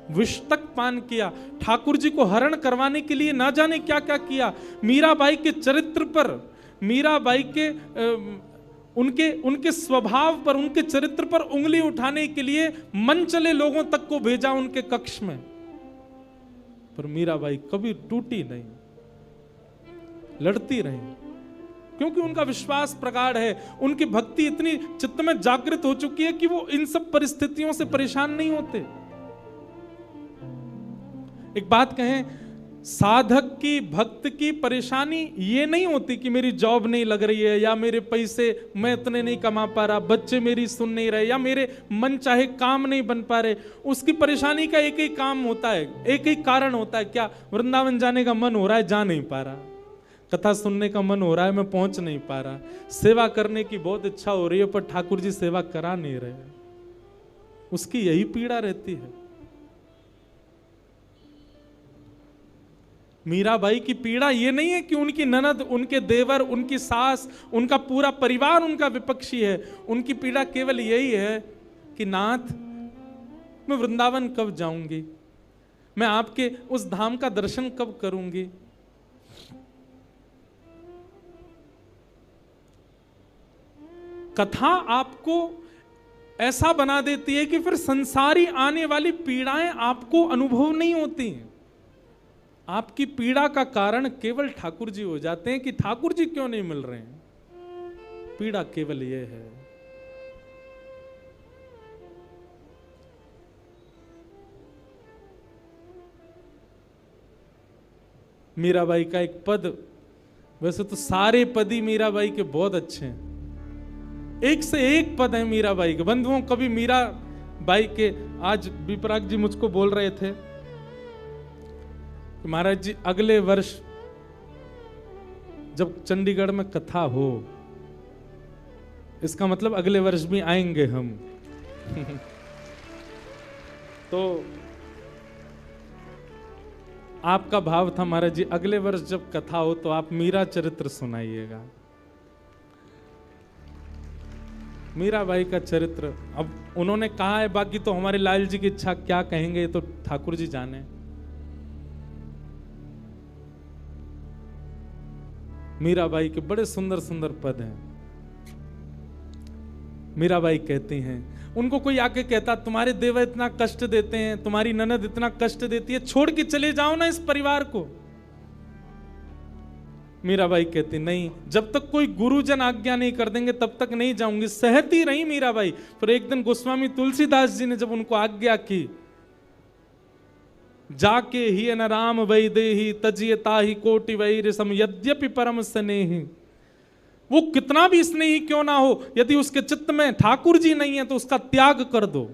विष तक पान किया। ठाकुर जी को हरण करवाने के लिए ना जाने क्या क्या किया। मीराबाई के चरित्र पर, मीराबाई के उनके स्वभाव पर, उनके चरित्र पर उंगली उठाने के लिए मन चले लोगों तक को भेजा उनके कक्ष में। पर मीराबाई कभी टूटी नहीं, लड़ती रही, क्योंकि उनका विश्वास प्रगाढ़ है। उनकी भक्ति इतनी चित्त में जागृत हो चुकी है कि वो इन सब परिस्थितियों से परेशान नहीं होते। एक बात कहें, साधक की, भक्त की परेशानी ये नहीं होती कि मेरी जॉब नहीं लग रही है, या मेरे पैसे मैं इतने नहीं कमा पा रहा, बच्चे मेरी सुन नहीं रहे, या मेरे मन चाहे काम नहीं बन पा रहे। उसकी परेशानी का एक ही काम होता है, एक ही कारण होता है, क्या? वृंदावन जाने का मन हो रहा है, जा नहीं पा रहा। कथा सुनने का मन हो रहा है, मैं पहुंच नहीं पा रहा। सेवा करने की बहुत इच्छा हो रही है, पर ठाकुर जी सेवा करा नहीं रहे। उसकी यही पीड़ा रहती है। मीराबाई की पीड़ा ये नहीं है कि उनकी ननद, उनके देवर, उनकी सास, उनका पूरा परिवार उनका विपक्षी है। उनकी पीड़ा केवल यही है कि नाथ, मैं वृंदावन कब जाऊंगी, मैं आपके उस धाम का दर्शन कब करूंगी। कथा आपको ऐसा बना देती है कि फिर संसारी आने वाली पीड़ाएं आपको अनुभव नहीं होती हैं। आपकी पीड़ा का कारण केवल ठाकुर जी हो जाते हैं कि ठाकुर जी क्यों नहीं मिल रहे हैं। पीड़ा केवल ये है। मीराबाई का एक पद, वैसे तो सारे पद ही मीराबाई के बहुत अच्छे हैं, एक से एक पद है मीराबाई के। बंधुओं, कभी मीराबाई के, आज विपराग जी मुझको बोल रहे थे कि महाराज जी अगले वर्ष जब चंडीगढ़ में कथा हो, इसका मतलब अगले वर्ष भी आएंगे हम। तो आपका भाव था महाराज जी, अगले वर्ष जब कथा हो तो आप मीरा चरित्र सुनाइएगा। मीराबाई का चरित्र अब उन्होंने कहा है, बाकी तो हमारे लाल जी की इच्छा, क्या कहेंगे तो ठाकुर जी जाने। मीराबाई के बड़े सुंदर सुंदर पद हैं। मीराबाई कहती हैं, उनको कोई आके कहता तुम्हारे देवर इतना कष्ट देते हैं, तुम्हारी ननद इतना कष्ट देती है, छोड़ के चले जाओ ना इस परिवार को। मीराबाई कहती नहीं, जब तक कोई गुरुजन आज्ञा नहीं कर देंगे तब तक नहीं जाऊंगी। सहती रही मीराबाई। फिर एक दिन गोस्वामी तुलसीदास जी ने जब उनको आज्ञा की, जाके ही न राम वैदेही तजियता ही कोटि वैर सम यद्यपि परम स्नेही। वो कितना भी स्नेही क्यों ना हो, यदि उसके चित्त में ठाकुर जी नहीं है तो उसका त्याग कर दो।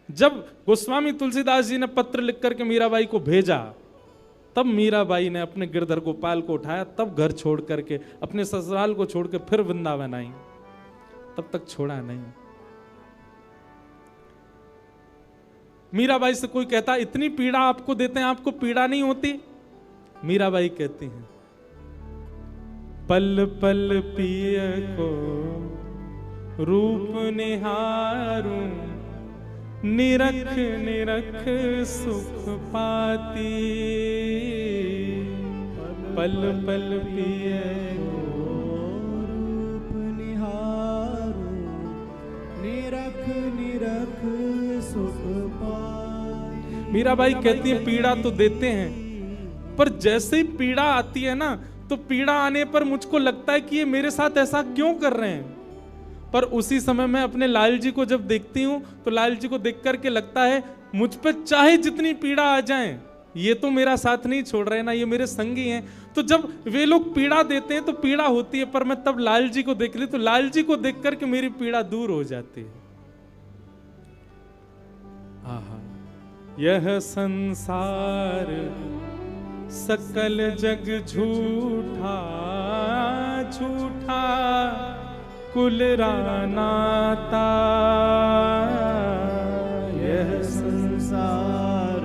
जब गोस्वामी तुलसीदास जी ने पत्र लिख करके मीराबाई को भेजा, तब मीराबाई ने अपने गिरधर गोपाल को उठाया, तब घर छोड़ करके अपने ससुराल को छोड़ के फिर वृंदावन आई। तब तक छोड़ा नहीं। मीराबाई से कोई कहता इतनी पीड़ा आपको देते हैं, आपको पीड़ा नहीं होती? मीराबाई कहती हैं, पल पल पिय को रूप निहारूं, निरख निरख सुख पाती। पल पल पिय रूप निहारूं, निरख निरख सुख पाती। मीराबाई कहती है पीड़ा तो देते हैं, पर जैसे ही पीड़ा आती है ना, तो पीड़ा आने पर मुझको लगता है कि ये मेरे साथ ऐसा क्यों कर रहे हैं। पर उसी समय मैं अपने लाल जी को जब देखती हूं तो लाल जी को देख करके लगता है मुझ पर चाहे जितनी पीड़ा आ जाए, ये तो मेरा साथ नहीं छोड़ रहे ना, ये मेरे संगी हैं। तो जब वे लोग पीड़ा देते हैं तो पीड़ा होती है, पर मैं तब लाल जी को देख ली तो लाल जी को देख करके मेरी पीड़ा दूर हो जाती है। आहा, यह संसार सकल जग झूठा झूठा कुल रानाता। यह संसार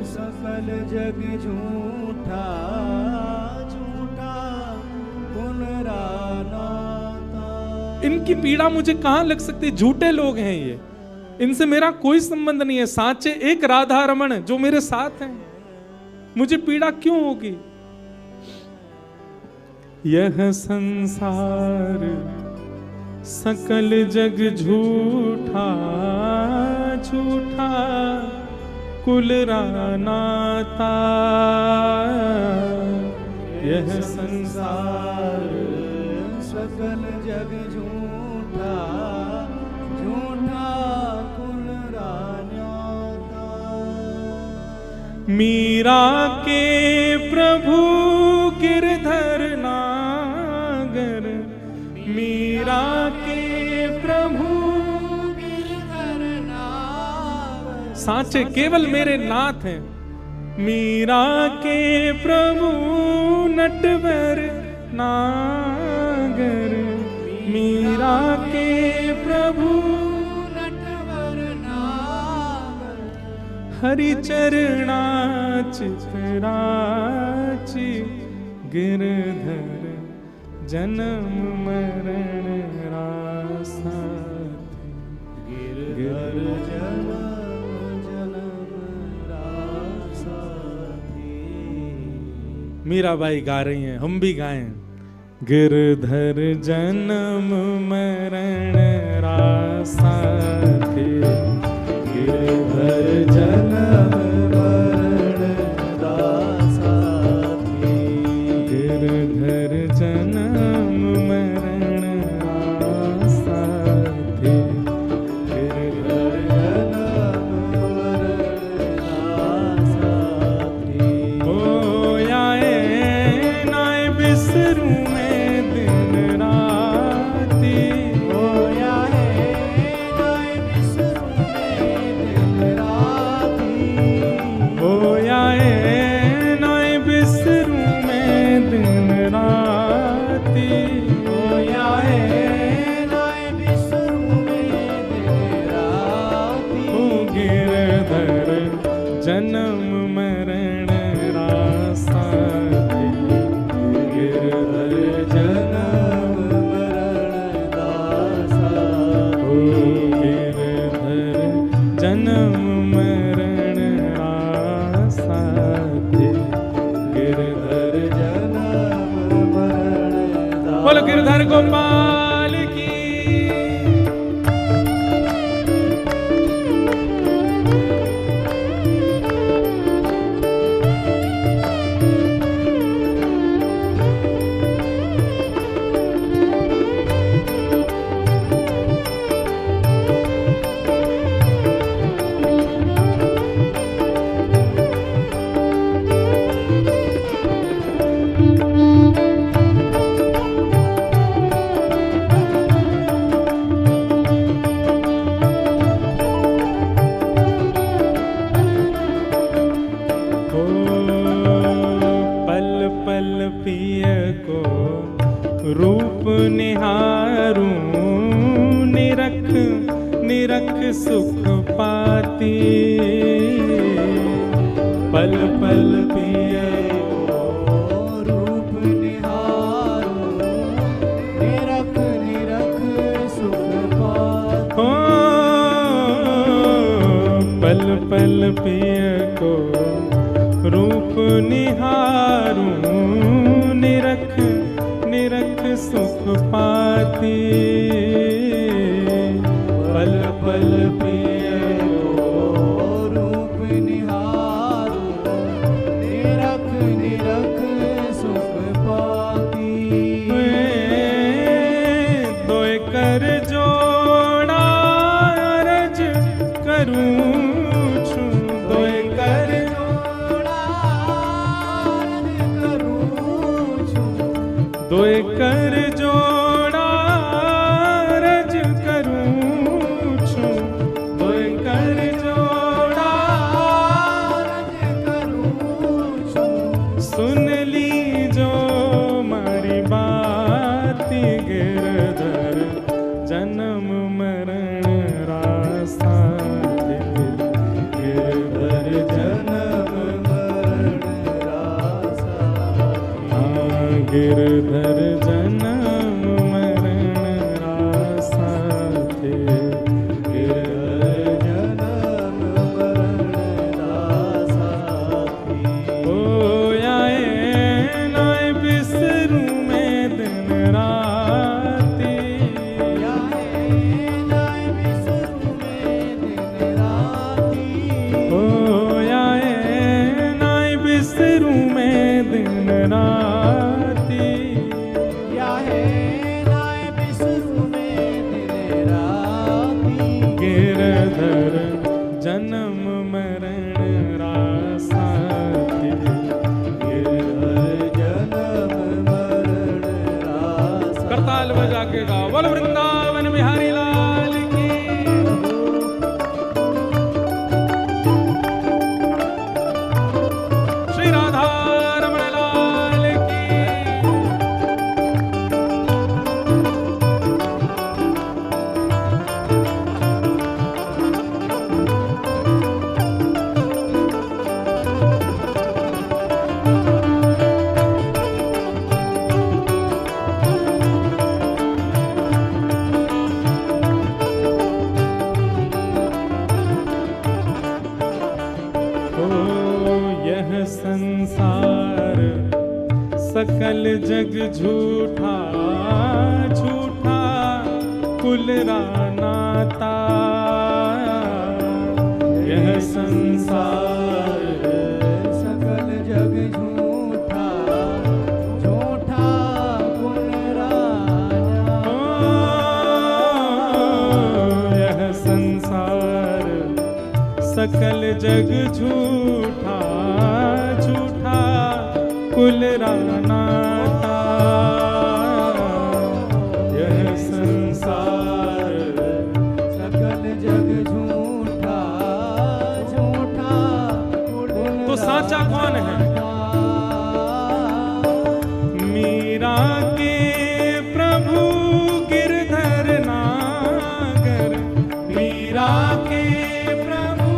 सकल जग झूठा झूठा कुल रानाता। इनकी पीड़ा मुझे कहां लग सकती है? झूठे लोग हैं ये, इनसे मेरा कोई संबंध नहीं है। साचे एक राधा रमण जो मेरे साथ हैं, मुझे पीड़ा क्यों होगी? यह संसार सकल जग झूठा झूठा कुल रानाता। यह संसार सकल जग झूठा झूठा कुल रानाता। मीरा के प्रभु गिरधर नागर, मीरा के प्रभु गिरधर नागर। सांचे केवल मेरे नाथ हैं। मीरा के प्रभु नटवर नागर, मीरा के प्रभु नटवर नागर। हरि चरणा चितराची गिरधर जन्म मरण रासा। गिरधर जन्म रासा। मीराबाई गा रही हैं, हम भी गाएं। गिरधर जन्म मरण रासा थे, गिरधर जन्म मरण रासा थे। गिरधर जन्म मरण रासा थे। गिरधर जन्म मरण रासा थे। ओ आए नाय बिसरूं मैं दिन राती। ओ आए नाय बिसरूं मैं दिन राती। ओ आए नाय बिसरूं मैं दिन राती। ओ आए नाय बिसरूं मैं दिन राती। ओ गिरधर जन्म मरण रासा थे। गिरधर जन्म मरण रासा ओ गिरधर जन्म मरण रासा थे। गिरधर जन्म मरण बोलो गिरधर गोपाल की। निहारूं निरख निरख सुख पाती। पल पल पिय रूप निहारूं निरख निरख सुख पाती। हो पल पल पिय को रूप निहारूं निरख निरख सुख पाती। पल पल पिय रूप निहारूं निरख निरख सुख पाती। दोय कर जोड़ा अरज करूं छूं। दोय कर दोय कर जोड़ा रज करूं छूं। दोय कर जोड़ा सुन ली जो मारी बाती। गिरधर जन्म मरण रास्ता गिरधर जन्म मरण रासा। गिरधर जन्म मरण रासा थे। गिरधर जन्म मरण रासा थी। ओ आए नाय बिसरूं मैं दिन राती। नाय बिसरूं मैं दिन राती। ओ आए नाय बिसरूं मैं दिन राती। नाय बिसरूं मैं दिन राती। गिरधर जन्म मरण रासा थे। गिरधर जन्म मरण रासा। करताल बजा के गाओ बोल वृंदावन बिहारी लाल की। श्री राधा रमण लाल की। ओ यह संसार सकल जग झूठा झूठा कुलरा नाता। यह संसार सकल जग झूठा झूठा पुनराजा। यह संसार सकल जग झूठा झूठा कुलरा नाता। यह संसार सकल जग झूठा झूठा तो साचा कौन है? मीरा के प्रभु गिरधर नागर। मीरा के प्रभु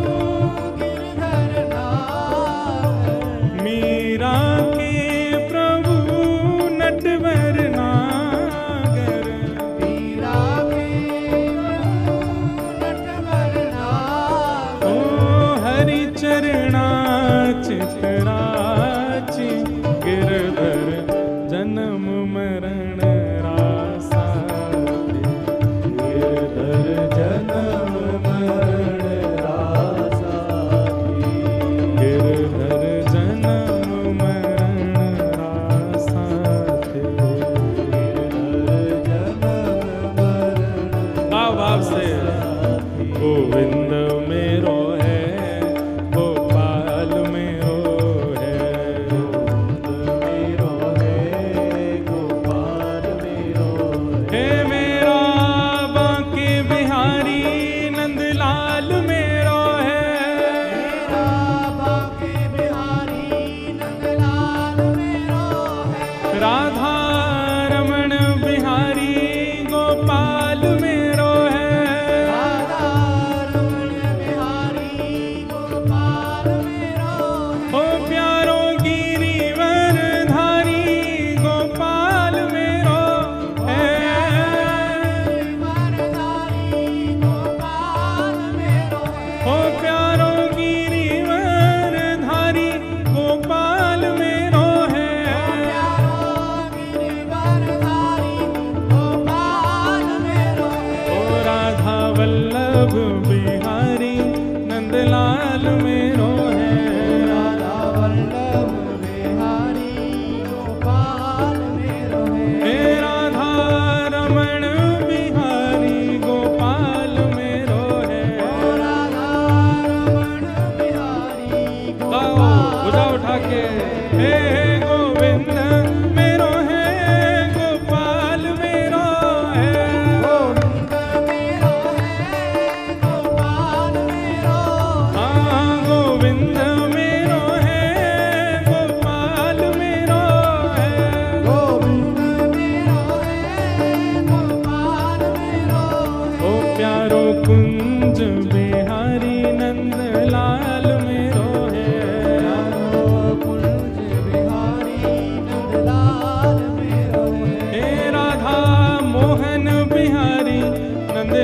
गिरधर नागर। मीरा के प्रभु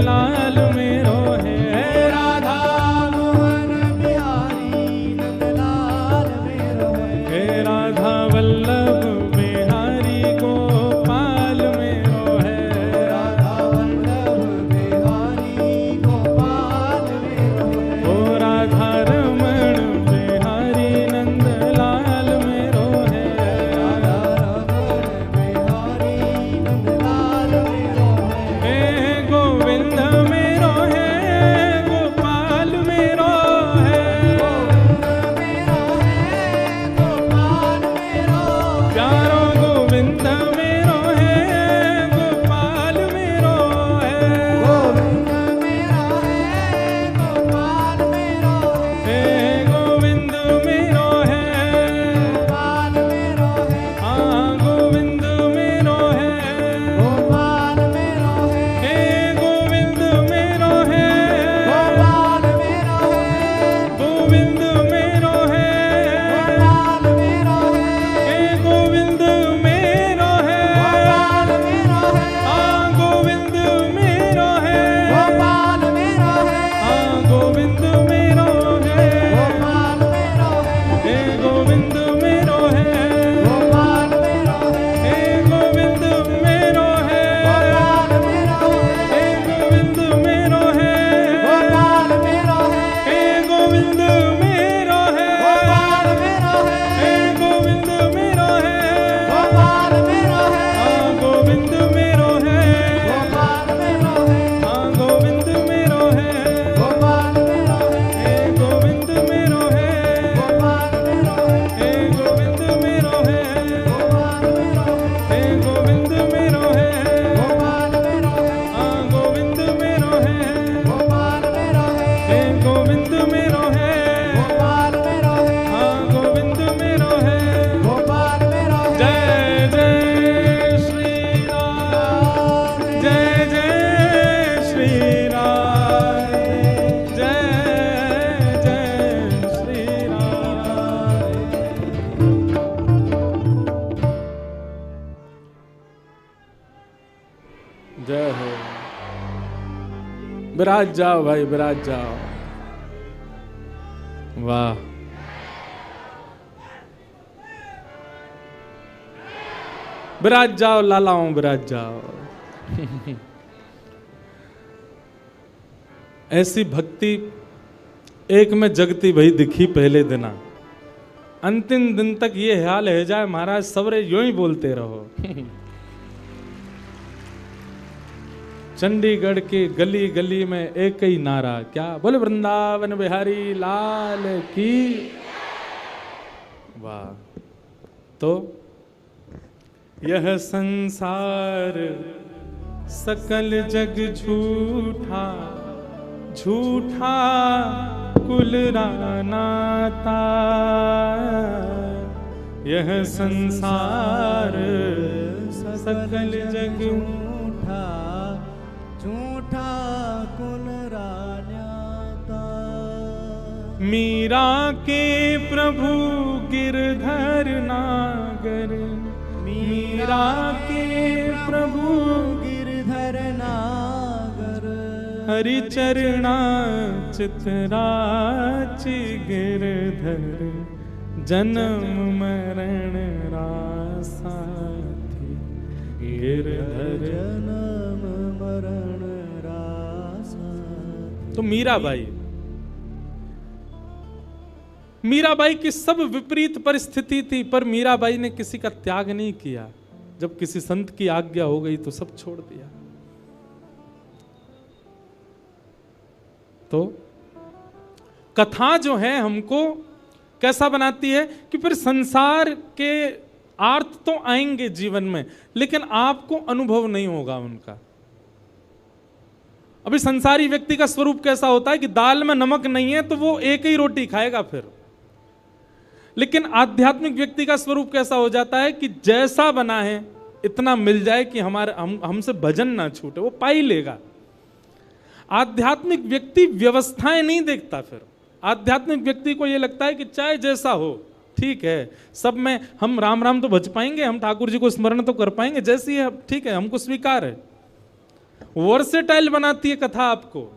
लाल मेरो है, राधा मोहन बिहारी नंदलाल मेरो है, हे राधा वल्लभ बिहारी गोपाल मेरो है, राधा वल्लभ बिहारी गोपाल मेरो है, ओ राधा रमण बिहारी नंदलाल मेरो है, राधा रमण बिहारी नंदलाल मेरो है, हे गोविंद मेरो है, गोपाल मेरो है, गोविंद मेरो है, गोपाल मेरो है, प्यारो गोविंद मेरो है, गोपाल मेरो है, गोविंद मेरो है, गोपाल मेरो है, हे गोविंद मेरो है, गोपाल मेरो है, हाँ गोविंद मेरो है, गोपाल मेरो है, हे गोविंद मेरो है, गोपाल मेरो है, गोविंद मेरो है, गोपाल मेरो है, हे गोविंद मेरो है, गोपाल मेरो है, हाँ गोविंद मेरो है, गोपाल मेरो है, हाँ गोविंद मेरो है, गोपाल मेरो है, हे गोविंद मेरो है, गोपाल मेरो है, हे गोविंद मेरो है, गोपाल मेरो है, हे गोविंद मेरो है, गोपाल मेरो है, हे गोविंद मेरो है, गोपाल मेरो है, हे गोविंद मेरो है, गोपाल मेरो है, हाँ गोविंद मेरो है, गोपाल मेरो है, हाँ गोविंद मेरो है, गोपाल मेरो है, हे गोविंद मेरो है, गोपाल मेरो है, हे गोविंद मेरो है, गोपाल मेरो है, हे गोविंद मेरो है, गोपाल मेरो है, हाँ गोविंद मेरो है, गोपाल मेरो है, हे गोविंद मेरो है, गोपाल मेरो है, हाँ गोविंद मेरो है, गोपाल मेरो है, जय जय श्री राम, जय जय श्री राम, जय जय श्री राम। जय हो। विराज जाओ भाई, विराज जाओ। वाह, विराज जाओ लालाओं, विराज जाओ। ऐसी भक्ति एक में जगती भई दिखी पहले दिना, अंतिम दिन तक ये हाल है जाए महाराज सवरे यूं ही बोलते रहो। चंडीगढ़ के गली गली में एक ही नारा, क्या बोले, वृंदावन बिहारी लाल की। वाह। तो यह संसार सकल जग झूठा, झूठा कुल नाता। यह संसार सकल जग झूठा, झूठा कुल रान्याता। मीरा के प्रभु गिरधर नागर, मीरा के प्रभु गिरधर नागर। हरि चरणा चितराचि गिरधर, जन्म मरण रासाथी गिरधर। जन्म मरण रासा। तो मीराबाई की सब विपरीत परिस्थिति थी, पर मीराबाई ने किसी का त्याग नहीं किया। जब किसी संत की आज्ञा हो गई तो सब छोड़ दिया। तो कथा जो है हमको कैसा बनाती है कि फिर संसार के अर्थ तो आएंगे जीवन में, लेकिन आपको अनुभव नहीं होगा उनका। अभी संसारी व्यक्ति का स्वरूप कैसा होता है कि दाल में नमक नहीं है तो वो एक ही रोटी खाएगा फिर। लेकिन आध्यात्मिक व्यक्ति का स्वरूप कैसा हो जाता है कि जैसा बना है इतना मिल जाए कि हमसे भजन ना छूटे, वो पा ही लेगा। आध्यात्मिक व्यक्ति व्यवस्थाएं नहीं देखता। फिर आध्यात्मिक व्यक्ति को यह लगता है कि चाहे जैसा हो ठीक है, सब में हम राम राम तो भज पाएंगे, हम ठाकुर जी को स्मरण तो कर पाएंगे, जैसी है ठीक है, हमको स्वीकार है। वर्सेटाइल बनाती है कथा आपको।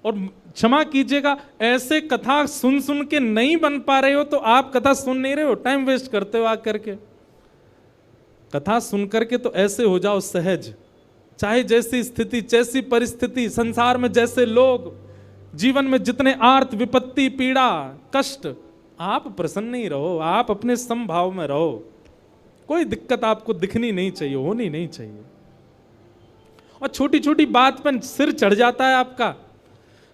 और क्षमा कीजिएगा, ऐसे कथा सुन सुन के नहीं बन पा रहे हो तो आप कथा सुन नहीं रहे हो, टाइम वेस्ट करते हो आकर के। कथा सुन करके तो ऐसे हो जाओ सहज, चाहे जैसी स्थिति, जैसी परिस्थिति, संसार में जैसे लोग, जीवन में जितने आर्त, विपत्ति, पीड़ा, कष्ट, आप प्रसन्न ही रहो, आप अपने समभाव में रहो। कोई दिक्कत आपको दिखनी नहीं चाहिए, होनी नहीं चाहिए। और छोटी छोटी बात पर सिर चढ़ जाता है आपका।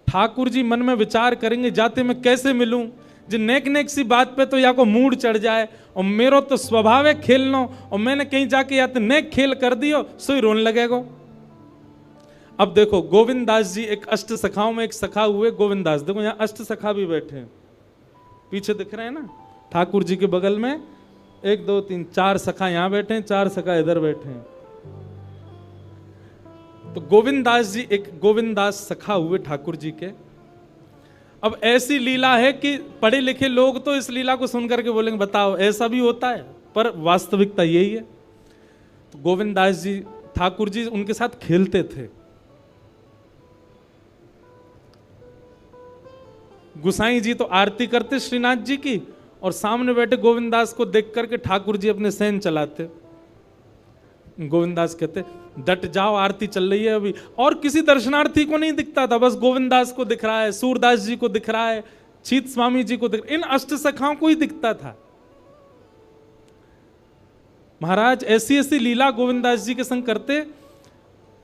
ठाकुर जी मन में विचार करेंगे जाते मैं कैसे मिलूं, जो नेक नेक सी बात पे तो या को मूड चढ़ जाए, और मेरो तो स्वभाव है खेलना, और मैंने कहीं जाके या तो नेक खेल कर दियो सो ही रोने लगेगा। अब देखो गोविंद दास जी एक अष्ट सखाओं में एक सखा हुए गोविंद दास, देखो यहाँ अष्ट सखा भी बैठे हैं, पीछे दिख रहे हैं ना, ठाकुर जी के बगल में 1 2 3 4 सखा यहाँ बैठे हैं, 4 सखा इधर बैठे हैं। तो गोविंद दास जी एक गोविंद दास सखा हुए ठाकुर जी के। अब ऐसी लीला है कि पढ़े लिखे लोग तो इस लीला को सुनकर के बोलेंगे बताओ ऐसा भी होता है, पर वास्तविकता यही है। तो गोविंद दास जी ठाकुर जी उनके साथ खेलते थे। गुसाई जी तो आरती करते श्रीनाथ जी की, और सामने बैठे गोविंद दास को देख करके ठाकुर जी अपने सेन चलाते। गोविंद दास कहते डट जाओ, आरती चल रही है अभी, और किसी दर्शनार्थी को नहीं दिखता था, बस गोविंद दास को दिख रहा है, सूरदास जी को दिख रहा है, चीत स्वामी जी को दिख रहा है, इन अष्ट सखाओं को ही दिखता था। महाराज ऐसी ऐसी लीला गोविंद दास जी के संग करते।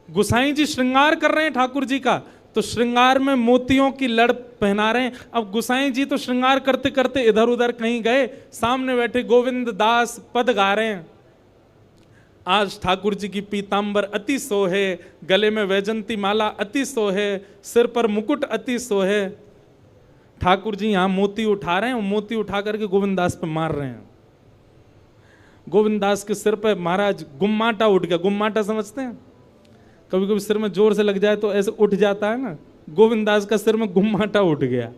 गुसाई जी श्रृंगार कर रहे हैं ठाकुर जी का, तो श्रृंगार में मोतियों की लड़ पहना रहे हैं। अब गुसाई जी तो श्रृंगार करते करते इधर उधर कहीं गए, सामने बैठे गोविंद दास पद गा रहे हैं। आज ठाकुर जी की पीतांबर अति सोहे, गले में वैजंती माला अति सोहे, सिर पर मुकुट अति सोहे। ठाकुर जी यहाँ मोती उठा रहे हैं, मोती उठा करके गोविंद दास पे मार रहे हैं। गोविंद दास के सिर पे महाराज गुम्माटा उठ गया। गुम्माटा समझते हैं, कभी कभी सिर में जोर से लग जाए तो ऐसे उठ जाता है ना, गोविंद दास का सिर में गुम्माटा उठ गया।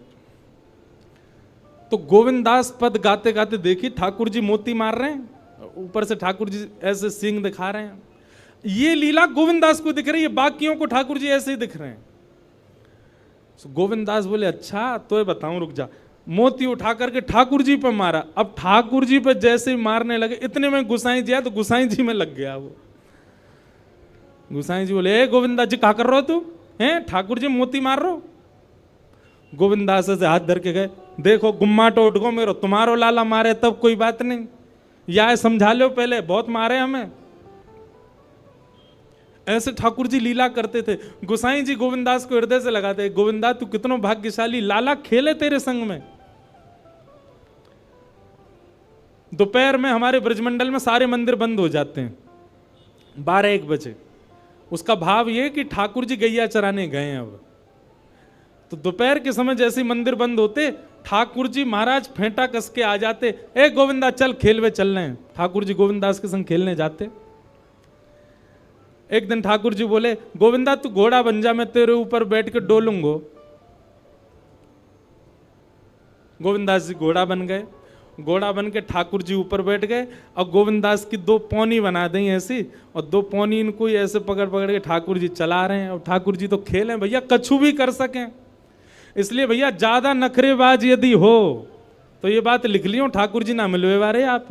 तो गोविंद दास पद गाते गाते देखिए ठाकुर जी मोती मार रहे हैं, ऊपर से ठाकुर जी ऐसे सींग दिखा रहे हैं। ये लीला गोविंद दास को दिख रही है, बाकियों को ठाकुर जी ऐसे ही दिख रहे हैं। तो गोविंद दास बोले अच्छा तो ये बताऊं, रुक जा। मोती उठा करके ठाकुर जी पर मारा। अब ठाकुर जी पर जैसे ही मारने लगे, इतने में गुसाई जी आया तो गुसाई जी में लग गया वो। गुसाई जी बोले ए गोविंद दास जी क्या कर रहे हो तू, हैं ठाकुर जी मोती मार रहे हो। गोविंद दास से हाथ धर के गए, देखो गुम्माटो उठ गो मेरो, तुम्हारो लाला मारे तब कोई बात नहीं, या समझा लो पहले, बहुत मारे हमें। ऐसे ठाकुर जी लीला करते थे। गुसाई जी गोविंद दास को हृदय से लगाते, गोविंद दास तू कितनो भाग्यशाली, लाला खेले तेरे संग में। दोपहर में हमारे ब्रजमंडल में सारे मंदिर बंद हो जाते हैं 12-1 बजे। उसका भाव ये कि ठाकुर जी गैया चराने गए हैं। अब तो दोपहर के समय जैसे ही मंदिर बंद होते, ठाकुर जी महाराज फेंटा कस के आ जाते, ए गोविंदा चल खेलवे चल रहे हैं। ठाकुर जी गोविंद दास के संग खेलने जाते। एक दिन ठाकुर जी बोले गोविंदा तू घोड़ा बन जा, मैं तेरे ऊपर बैठ के डोलूंगो। गोविंद दास जी घोड़ा बन गए। घोड़ा बन के ठाकुर जी ऊपर बैठ गए, और गोविंद दास की 2 पौनी बना दी ऐसी, और 2 पौनी इनको ऐसे पकड़ पकड़ के ठाकुर जी चला रहे हैं। और ठाकुर जी तो खेलें भैया, कछु भी कर सकें, इसलिए भैया ज्यादा नखरेबाज यदि हो तो ये बात लिख लियो, ठाकुर जी ना मिलवे वाले आप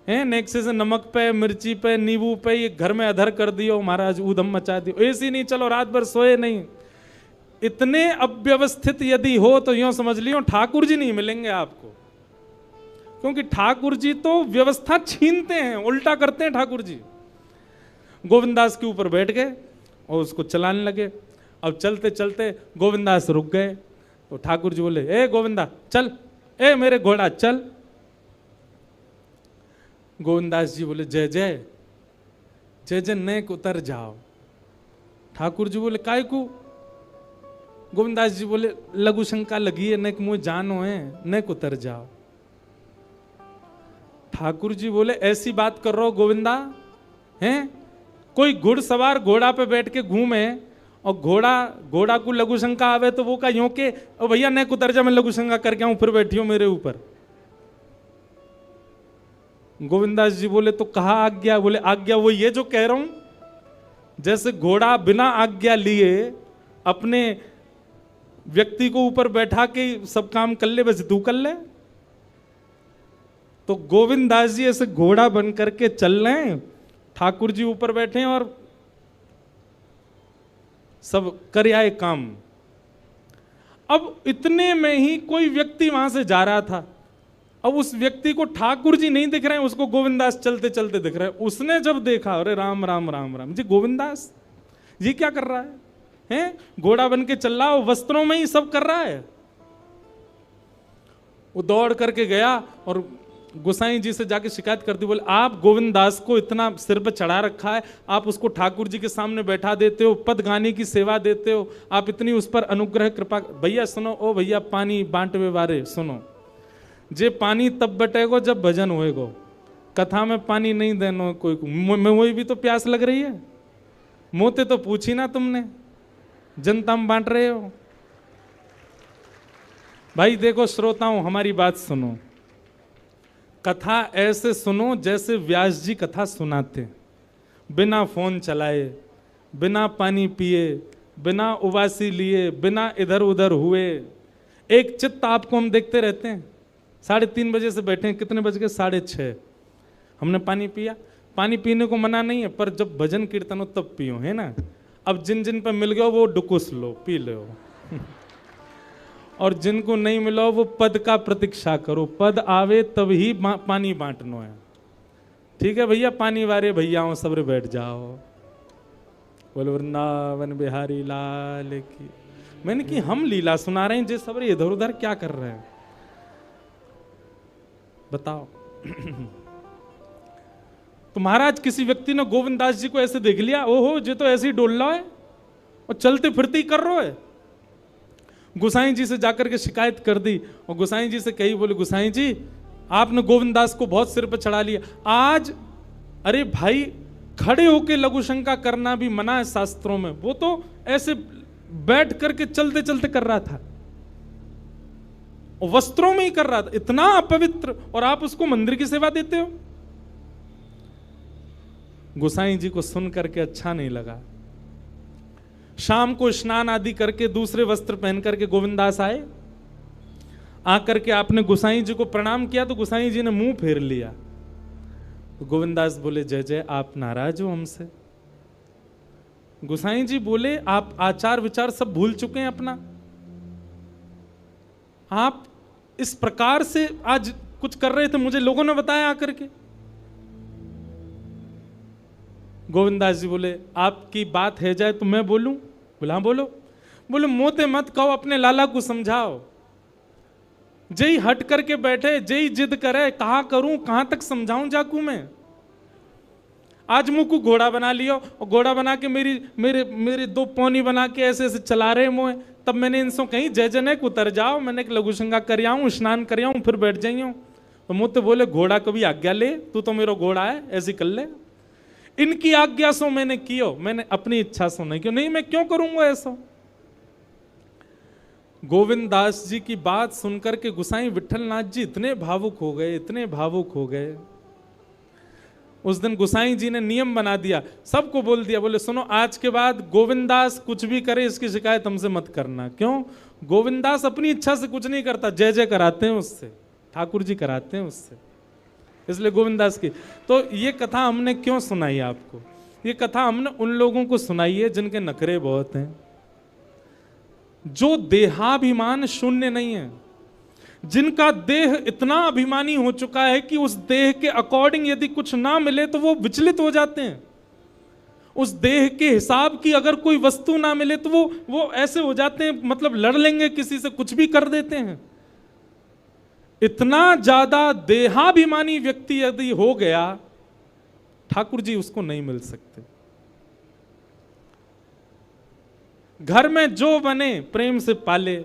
हैं। नेक्से से नमक पे, मिर्ची पे, नींबू पे ये घर में अधर कर दियो महाराज, ऊधम मचा दियो, ऐसी नहीं चलो रात भर सोए नहीं। इतने अव्यवस्थित यदि हो तो यूं समझ लियो ठाकुर जी नहीं मिलेंगे आपको, क्योंकि ठाकुर जी तो व्यवस्था छीनते हैं, उल्टा करते हैं ठाकुर जी। गोविंद दास के ऊपर बैठ गए और उसको चलाने लगे। अब चलते चलते गोविंद दास रुक गए, तो ठाकुर जी बोले ए गोविंदा चल, ए मेरे घोड़ा चल। गोविंद दास जी बोले जय जय जय जय, नेक उतर जाओ। ठाकुर जी बोले काय को? गोविंद दास जी बोले लघु शंका लगी है, नेक मुझे जानो है, नेक उतर जाओ। ठाकुर जी बोले ऐसी बात कर रहे हो गोविंदा, हैं कोई घुड़सवार घोड़ा पे बैठ के घूमे और घोड़ा को लघु शंका आवे तो वो का यूं के ओ भैया नेक उतर जा, मैं लघु शंका करके आऊं फिर बैठियो मेरे ऊपर। गोविंदास जी बोले तो कहा आज्ञा? बोले आज्ञा वो ये जो कह रहा हूं जैसे घोड़ा बिना आज्ञा लिए अपने व्यक्ति को ऊपर बैठा के सब काम कर ले, बस तू कर ले। तो गोविंद दास जी ऐसे घोड़ा बन करके चल रहे हैं, ठाकुर जी ऊपर बैठे हैं और सब कर आए काम। अब इतने में ही कोई व्यक्ति वहां से जा रहा था। अब उस व्यक्ति को ठाकुर जी नहीं दिख रहे हैं, उसको गोविंदास चलते चलते दिख रहे हैं। उसने जब देखा, अरे राम राम राम राम जी, गोविंदास ये क्या कर रहा है? हैं? घोड़ा बन के चल रहा है, वस्त्रों में ही सब कर रहा है। वो दौड़ करके गया और गोसाई जी से जाके शिकायत कर दी। बोले आप गोविंदास को इतना सिर पे चढ़ा रखा है, आप उसको ठाकुर जी के सामने बैठा देते हो, पद गाने की सेवा देते हो, आप इतनी उस पर अनुग्रह कृपा। भैया सुनो, ओ भैया पानी बांटवे वारे सुनो, जे पानी तब बटेगो जब भजन होएगो, कथा में पानी नहीं देनो कोई को। वही भी तो प्यास लग रही है, मोते तो पूछी ना तुमने, जनता में बांट रहे हो। भाई देखो श्रोताओं, हमारी बात सुनो, कथा ऐसे सुनो जैसे व्यास जी कथा सुनाते, बिना फोन चलाए, बिना पानी पिए, बिना उबासी लिए, बिना इधर उधर हुए। एक चित्त आपको हम देखते रहते हैं। 3:30 बजे से बैठे हैं, कितने बज गए? 6:30। हमने पानी पिया। पानी पीने को मना नहीं है, पर जब भजन कीर्तन हो तब पियो, है ना। अब जिन जिन पर मिल गया वो डुकुस लो, पी लो और जिनको नहीं मिला वो पद का प्रतीक्षा करो, पद आवे तब ही पानी बांटनो है। ठीक है भैया, पानी वारे भैयाओं सबरे बैठ जाओ। बोलो वृंदावन बिहारी लाल की। मैंने कि हम लीला सुना रहे हैं, जे सबरे इधर उधर क्या कर रहे हैं बताओ। तो महाराज किसी व्यक्ति ने गोविंदास जी को ऐसे देख लिया, ओहो जे तो ऐसे ही डोल रहा है और चलते फिरते ही कर रहा है। गोसाई जी से जाकर के शिकायत कर दी और गोसाई जी से कही, बोले गोसाई जी आपने गोविंदास को बहुत सिर पर चढ़ा लिया आज। अरे भाई, खड़े होके लघु शंका करना भी मना है शास्त्रों में, वो तो ऐसे बैठ करके चलते चलते कर रहा था, वस्त्रों में ही कर रहा था, इतना अपवित्र, और आप उसको मंदिर की सेवा देते हो। गोसाई जी को सुन करके अच्छा नहीं लगा। शाम को स्नान आदि करके दूसरे वस्त्र पहन करके गोविंदास आए। आकर के आपने गोसाई जी को प्रणाम किया तो गोसाई जी ने मुंह फेर लिया। तो गोविंदास बोले, जय जय, आप नाराज हो हमसे? गोसाई जी बोले, आप आचार विचार सब भूल चुके हैं अपना। आप इस प्रकार से आज कुछ कर रहे थे, मुझे लोगों ने बताया आकर के। गोविंदास जी बोले, आपकी बात है जाए तो मैं बोलूं? बोला हाँ बोलो। बोले मोते मत कहो, अपने लाला को समझाओ। जय हट करके बैठे, जय जिद करे, कहा करूं, कहां तक समझाऊं जाकू मैं। आज मुंह को घोड़ा बना लियो और घोड़ा बना के मेरे 2 पौनी बना के ऐसे ऐसे चला रहे मोए। तब मैंने इनसे कहीं जय जनक उतर जाओ, मैंने एक लघु शंका कर आऊं, स्नान कर आऊं, फिर बैठ जाइयो। तो मुझे बोले, घोड़ा कभी आज्ञा ले, तू तो मेरा घोड़ा है, ऐसी कर ले। इनकी आज्ञा सो मैंने कियो, मैंने अपनी इच्छा सो नहीं कियो। नहीं, मैं क्यों करूंगा ऐसा। गोविंद दास जी की बात सुनकर के गोसाई विठलनाथ जी इतने भावुक हो गए, इतने भावुक हो गए। उस दिन गोसाई जी ने नियम बना दिया, सबको बोल दिया, बोले सुनो, आज के बाद गोविंदास कुछ भी करे इसकी शिकायत हमसे मत करना। क्यों? गोविंदास अपनी इच्छा से कुछ नहीं करता, जय जय कराते हैं उससे, ठाकुर जी कराते हैं उससे, इसलिए गोविंदास की। तो ये कथा हमने क्यों सुनाई आपको? ये कथा हमने उन लोगों को सुनाई है जिनके नखरे बहुत हैं, जो देहाभिमान शून्य नहीं है, जिनका देह इतना अभिमानी हो चुका है कि उस देह के अकॉर्डिंग यदि कुछ ना मिले तो वो विचलित हो जाते हैं। उस देह के हिसाब की अगर कोई वस्तु ना मिले तो वो ऐसे हो जाते हैं, मतलब लड़ लेंगे किसी से, कुछ भी कर देते हैं। इतना ज्यादा देहाभिमानी व्यक्ति यदि हो गया, ठाकुर जी उसको नहीं मिल सकते। घर में जो बने प्रेम से पाले,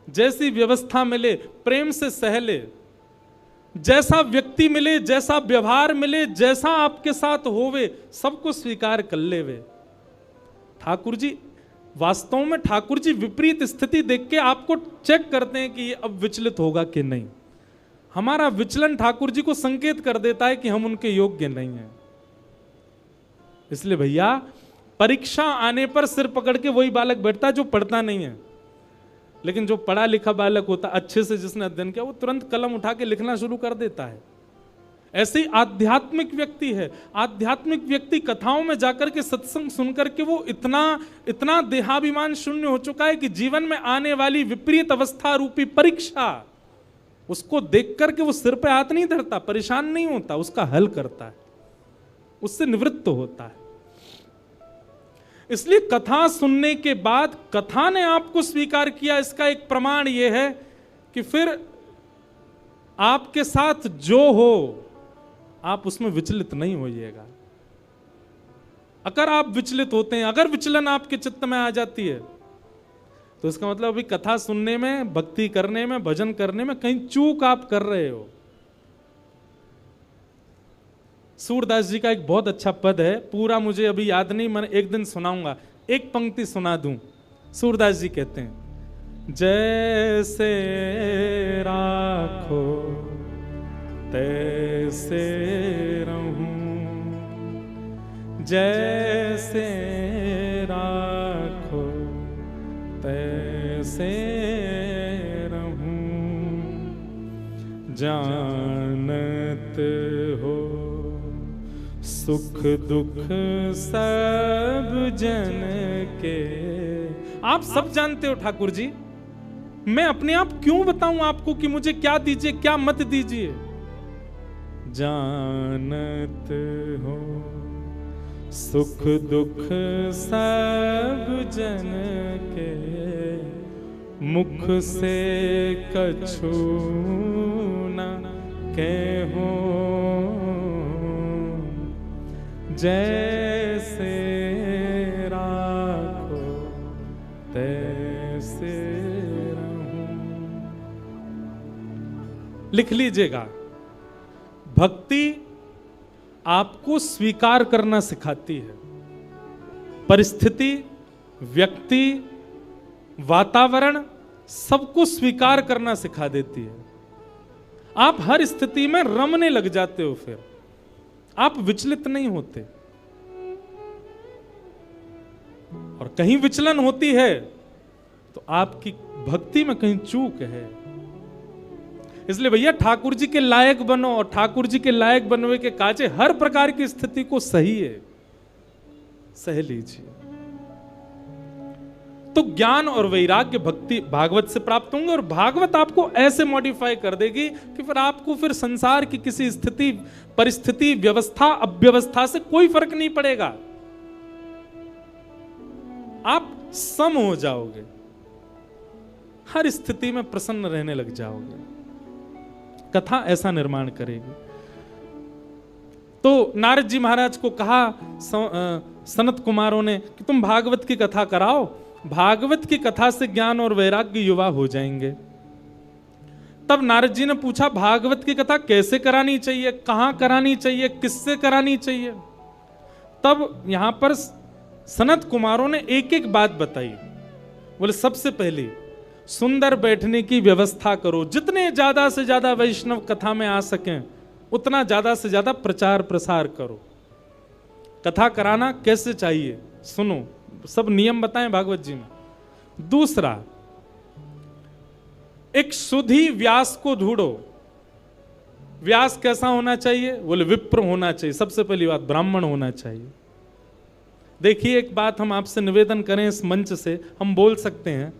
जैसी व्यवस्था मिले प्रेम से सहले, जैसा व्यक्ति मिले, जैसा व्यवहार मिले, जैसा आपके साथ होवे, सबको स्वीकार कर लेवे। ठाकुर जी वास्तव में, ठाकुर जी विपरीत स्थिति देख के आपको चेक करते हैं कि ये अब विचलित होगा कि नहीं। हमारा विचलन ठाकुर जी को संकेत कर देता है कि हम उनके योग्य नहीं हैं। इसलिए भैया, परीक्षा आने पर सिर पकड़ के वही बालक बैठता है जो पढ़ता नहीं है, लेकिन जो पढ़ा लिखा बालक होता, अच्छे से जिसने अध्ययन किया, वो तुरंत कलम उठा के लिखना शुरू कर देता है। ऐसे ही आध्यात्मिक व्यक्ति है। आध्यात्मिक व्यक्ति कथाओं में जाकर के, सत्संग सुनकर के वो इतना देहाभिमान शून्य हो चुका है कि जीवन में आने वाली विपरीत अवस्था रूपी परीक्षा, उसको देख करके वो सिर पे हाथ नहीं धरता, परेशान नहीं होता, उसका हल करता है, उससे निवृत्त होता है। इसलिए कथा सुनने के बाद कथा ने आपको स्वीकार किया, इसका एक प्रमाण यह है कि फिर आपके साथ जो हो आप उसमें विचलित नहीं होइएगा। अगर आप विचलित होते हैं, अगर विचलन आपके चित्त में आ जाती है, तो इसका मतलब अभी कथा सुनने में, भक्ति करने में, भजन करने में कहीं चूक आप कर रहे हो। सूरदास जी का एक बहुत अच्छा पद है, पूरा मुझे अभी याद नहीं, मैं एक दिन सुनाऊंगा, एक पंक्ति सुना दूं। सूरदास जी कहते हैं, जैसे राखो तैसे रहूं, जैसे राखो तैसे रहूं, जानत हो सुख दुख सब जन के। आप सब जानते हो ठाकुर जी, मैं अपने आप क्यों बताऊं आपको कि मुझे क्या दीजिए क्या मत दीजिए। जानत हो सुख दुख सब जन के, मुख से कछु न कहो, जैसे राखो तैसे रहूं। लिख लीजिएगा, भक्ति आपको स्वीकार करना सिखाती है। परिस्थिति, व्यक्ति, वातावरण सबको स्वीकार करना सिखा देती है। आप हर स्थिति में रमने लग जाते हो, फिर आप विचलित नहीं होते। और कहीं विचलन होती है तो आपकी भक्ति में कहीं चूक है। इसलिए भैया ठाकुर जी के लायक बनो, और ठाकुर जी के लायक बनने के काजे हर प्रकार की स्थिति को सही है, सह लीजिए। तो ज्ञान और वैराग्य भक्ति भागवत से प्राप्त होंगे, और भागवत आपको ऐसे मॉडिफाई कर देगी कि फिर आपको फिर संसार की किसी स्थिति, परिस्थिति, व्यवस्था, अव्यवस्था से कोई फर्क नहीं पड़ेगा। आप सम हो जाओगे, हर स्थिति में प्रसन्न रहने लग जाओगे। कथा ऐसा निर्माण करेगी। तो नारद जी महाराज को कहा सनत कुमारों ने कि तुम भागवत की कथा कराओ, भागवत की कथा से ज्ञान और वैराग्य युवा हो जाएंगे। तब नारद जी ने पूछा, भागवत की कथा कैसे करानी चाहिए, कहां करानी चाहिए, किससे करानी चाहिए। तब यहां पर सनत कुमारों ने एक एक बात बताई। बोले सबसे पहली, सुंदर बैठने की व्यवस्था करो, जितने ज्यादा से ज्यादा वैष्णव कथा में आ सकें उतना ज्यादा से ज्यादा प्रचार प्रसार करो। कथा कराना कैसे चाहिए सुनो, सब नियम बताएं भागवत जी में। दूसरा, एक शुद्धि व्यास को ढूंढो। व्यास कैसा होना चाहिए? बोले विप्र होना चाहिए। सबसे पहली बात, ब्राह्मण होना चाहिए। देखिए, एक बात हम आपसे निवेदन करें, इस मंच से हम बोल सकते हैं,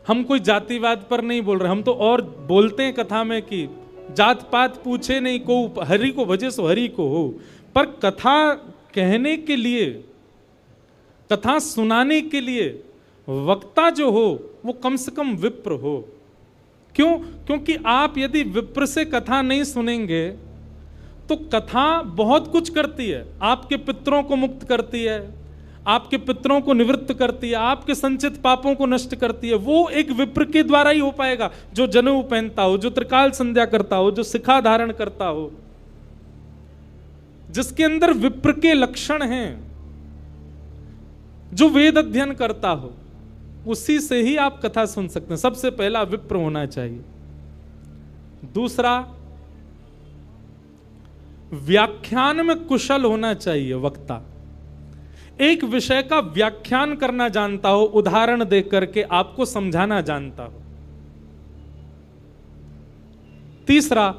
हम कोई जातिवाद पर नहीं बोल रहे, हम तो और बोलते हैं कथा में कि जात पात पूछे नहीं को, हरि को भजे सो हरि को हो। पर कथा कहने के लिए, कथा सुनाने के लिए वक्ता जो हो वो कम से कम विप्र हो। क्यों? क्योंकि आप यदि विप्र से कथा नहीं सुनेंगे तो कथा बहुत कुछ करती है। आपके पितरों को मुक्त करती है, आपके पितरों को निवृत्त करती है, आपके संचित पापों को नष्ट करती है। वो एक विप्र के द्वारा ही हो पाएगा, जो जनेऊ पहनता हो, जो त्रिकाल संध्या करता हो, जो शिखा धारण करता हो, जिसके अंदर विप्र के लक्षण हैं, जो वेद अध्ययन करता हो, उसी से ही आप कथा सुन सकते हैं। सबसे पहला विप्र होना चाहिए। दूसरा, व्याख्यान में कुशल होना चाहिए वक्ता। एक विषय का व्याख्यान करना जानता हो, उदाहरण दे करके आपको समझाना जानता हो। तीसरा,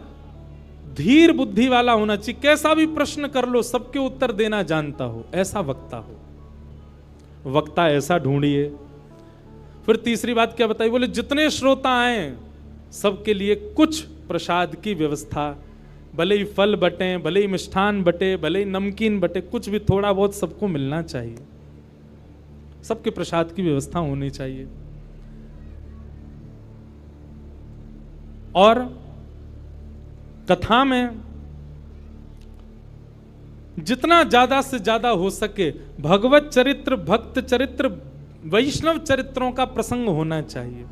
धीर बुद्धि वाला होना चाहिए, कैसा भी प्रश्न कर लो सबके उत्तर देना जानता हो, ऐसा वक्ता हो। वक्ता ऐसा ढूंढिए। फिर तीसरी बात क्या बताई, बोले जितने श्रोता आए सबके लिए कुछ प्रसाद की व्यवस्था, भले ही फल बटे, भले ही मिष्ठान बटे, भले ही नमकीन बटे, कुछ भी थोड़ा बहुत सबको मिलना चाहिए, सबके प्रसाद की व्यवस्था होनी चाहिए। और कथा में जितना ज्यादा से ज्यादा हो सके भगवत चरित्र, भक्त चरित्र, वैष्णव चरित्रों का प्रसंग होना चाहिए।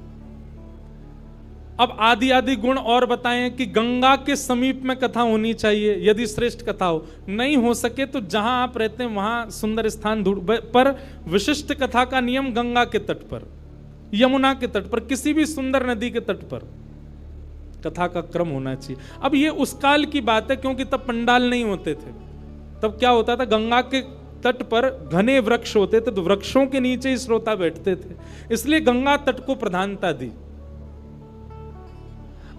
अब आदि आदि गुण और बताएं कि गंगा के समीप में कथा होनी चाहिए यदि श्रेष्ठ कथा हो, नहीं हो सके तो जहां आप रहते हैं वहां सुंदर स्थान ढूंढ, पर विशिष्ट कथा का नियम गंगा के तट पर, यमुना के तट पर, किसी भी सुंदर नदी के तट पर कथा का क्रम होना चाहिए। अब ये उस काल की बात है क्योंकि तब पंडाल नहीं होते थे। तब क्या होता था, गंगा के तट पर घने वृक्ष होते थे तो वृक्षों के नीचे ही श्रोता बैठते थे, इसलिए गंगा तट को प्रधानता दी।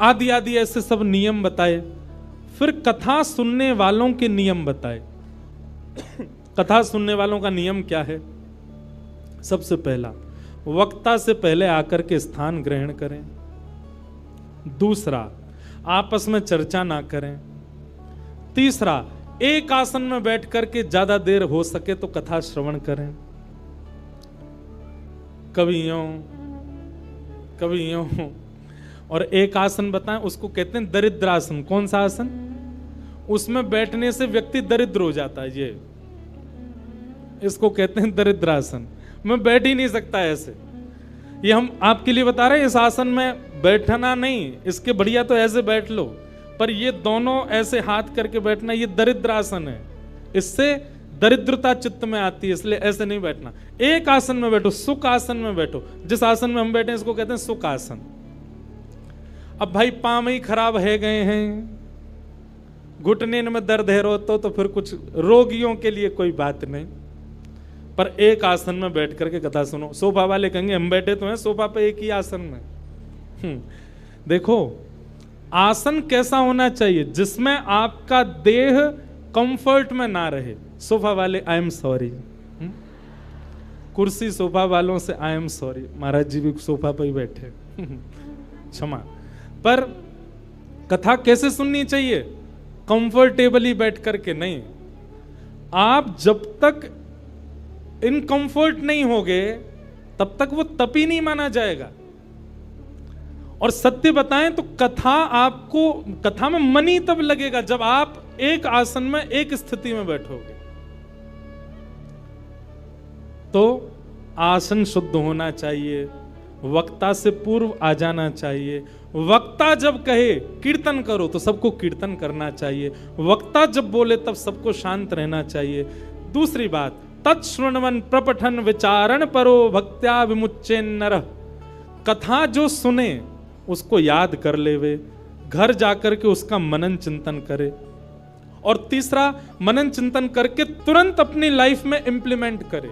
आदि आदि ऐसे सब नियम बताए। फिर कथा सुनने वालों के नियम बताए। कथा सुनने वालों का नियम क्या है? सबसे पहला, वक्ता से पहले आकर के स्थान ग्रहण करें। दूसरा, आपस में चर्चा ना करें। तीसरा, एक आसन में बैठ करके ज्यादा देर हो सके तो कथा श्रवण करें। कभी यूं कभी यूं। और एक आसन बताएं, उसको कहते हैं दरिद्रासन। कौन सा आसन? उसमें बैठने से व्यक्ति दरिद्र हो जाता है, ये इसको कहते हैं दरिद्रासन। मैं बैठ ही नहीं सकता ऐसे, ये हम आपके लिए बता रहे हैं। इस आसन में बैठना नहीं, इसके बढ़िया तो ऐसे बैठ लो, पर ये दोनों ऐसे हाथ करके बैठना, ये दरिद्रासन है। इससे दरिद्रता चित्त में आती है, इसलिए ऐसे नहीं बैठना। एक आसन में बैठो, सुख आसन में बैठो। जिस आसन में हम बैठे इसको कहते हैं सुख आसन। अब भाई पांव ही खराब है गए हैं, घुटने में दर्द है रो तो फिर कुछ रोगियों के लिए कोई बात नहीं, पर एक आसन में बैठ करके कथा सुनो। सोफा वाले कहेंगे हम बैठे तो हैं सोफा पे एक ही आसन में। देखो आसन कैसा होना चाहिए जिसमें आपका देह कंफर्ट में ना रहे। सोफा वाले आई एम सॉरी, कुर्सी सोफा वालों से आई एम सॉरी, महाराज जी भी सोफा पे ही बैठे, क्षमा। पर कथा कैसे सुननी चाहिए? कंफर्टेबली बैठ करके नहीं। आप जब तक इनकंफर्ट नहीं होगे तब तक वो तप ही नहीं माना जाएगा। और सत्य बताएं तो कथा में मन ही तब लगेगा जब आप एक आसन में एक स्थिति में बैठोगे। तो आसन शुद्ध होना चाहिए, वक्ता से पूर्व आ जाना चाहिए। वक्ता जब कहे कीर्तन करो तो सबको कीर्तन करना चाहिए। वक्ता जब बोले तब सबको शांत रहना चाहिए। दूसरी बात, तत्श्रृण्वन प्रपठन विचारण परो भक्त्या विमुच्चे नरः। कथा जो सुने उसको याद कर लेवे, घर जाकर के उसका मनन चिंतन करे। और तीसरा, मनन चिंतन करके तुरंत अपनी लाइफ में इंप्लीमेंट करे।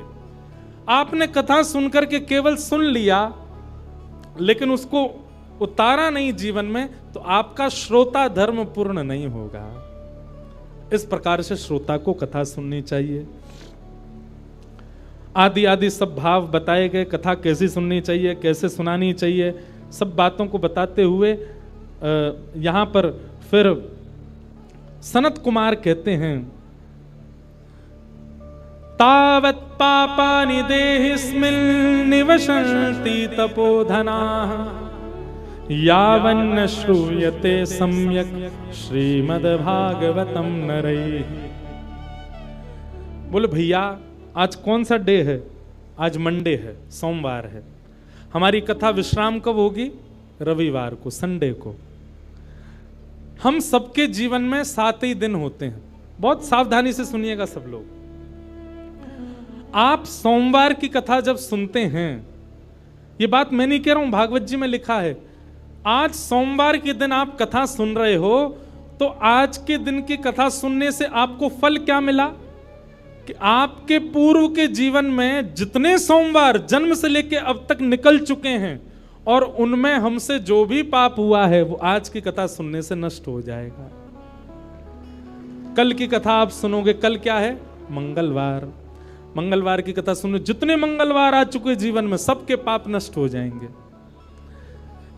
आपने कथा सुनकर के केवल सुन लिया लेकिन उसको उतारा नहीं जीवन में, तो आपका श्रोता धर्म पूर्ण नहीं होगा। इस प्रकार से श्रोता को कथा सुननी चाहिए। आदि आदि सब भाव बताए गए, कथा कैसी सुननी चाहिए, कैसे सुनानी चाहिए, सब बातों को बताते हुए यहां पर फिर सनत कुमार कहते हैं, तावत् पापानि देहिस्मिन् निवसन्ति तपोधनाः यावन्न श्रूयते सम्यक् श्रीमद्भागवतम नरैः। बोले भैया आज कौन सा डे है? आज मंडे है, सोमवार है। हमारी कथा विश्राम कब होगी? रविवार को, संडे को। हम सबके जीवन में 7 ही दिन होते हैं। बहुत सावधानी से सुनिएगा सब लोग। आप सोमवार की कथा जब सुनते हैं, ये बात मैं नहीं कह रहा हूं, भागवत जी में लिखा है, आज सोमवार के दिन आप कथा सुन रहे हो तो आज के दिन की कथा सुनने से आपको फल क्या मिला? कि आपके पूर्व के जीवन में जितने सोमवार जन्म से लेके अब तक निकल चुके हैं और उनमें हमसे जो भी पाप हुआ है वो आज की कथा सुनने से नष्ट हो जाएगा। कल की कथा आप सुनोगे, कल क्या है? मंगलवार। मंगलवार की कथा सुनो, जितने मंगलवार आ चुके जीवन में सबके पाप नष्ट हो जाएंगे।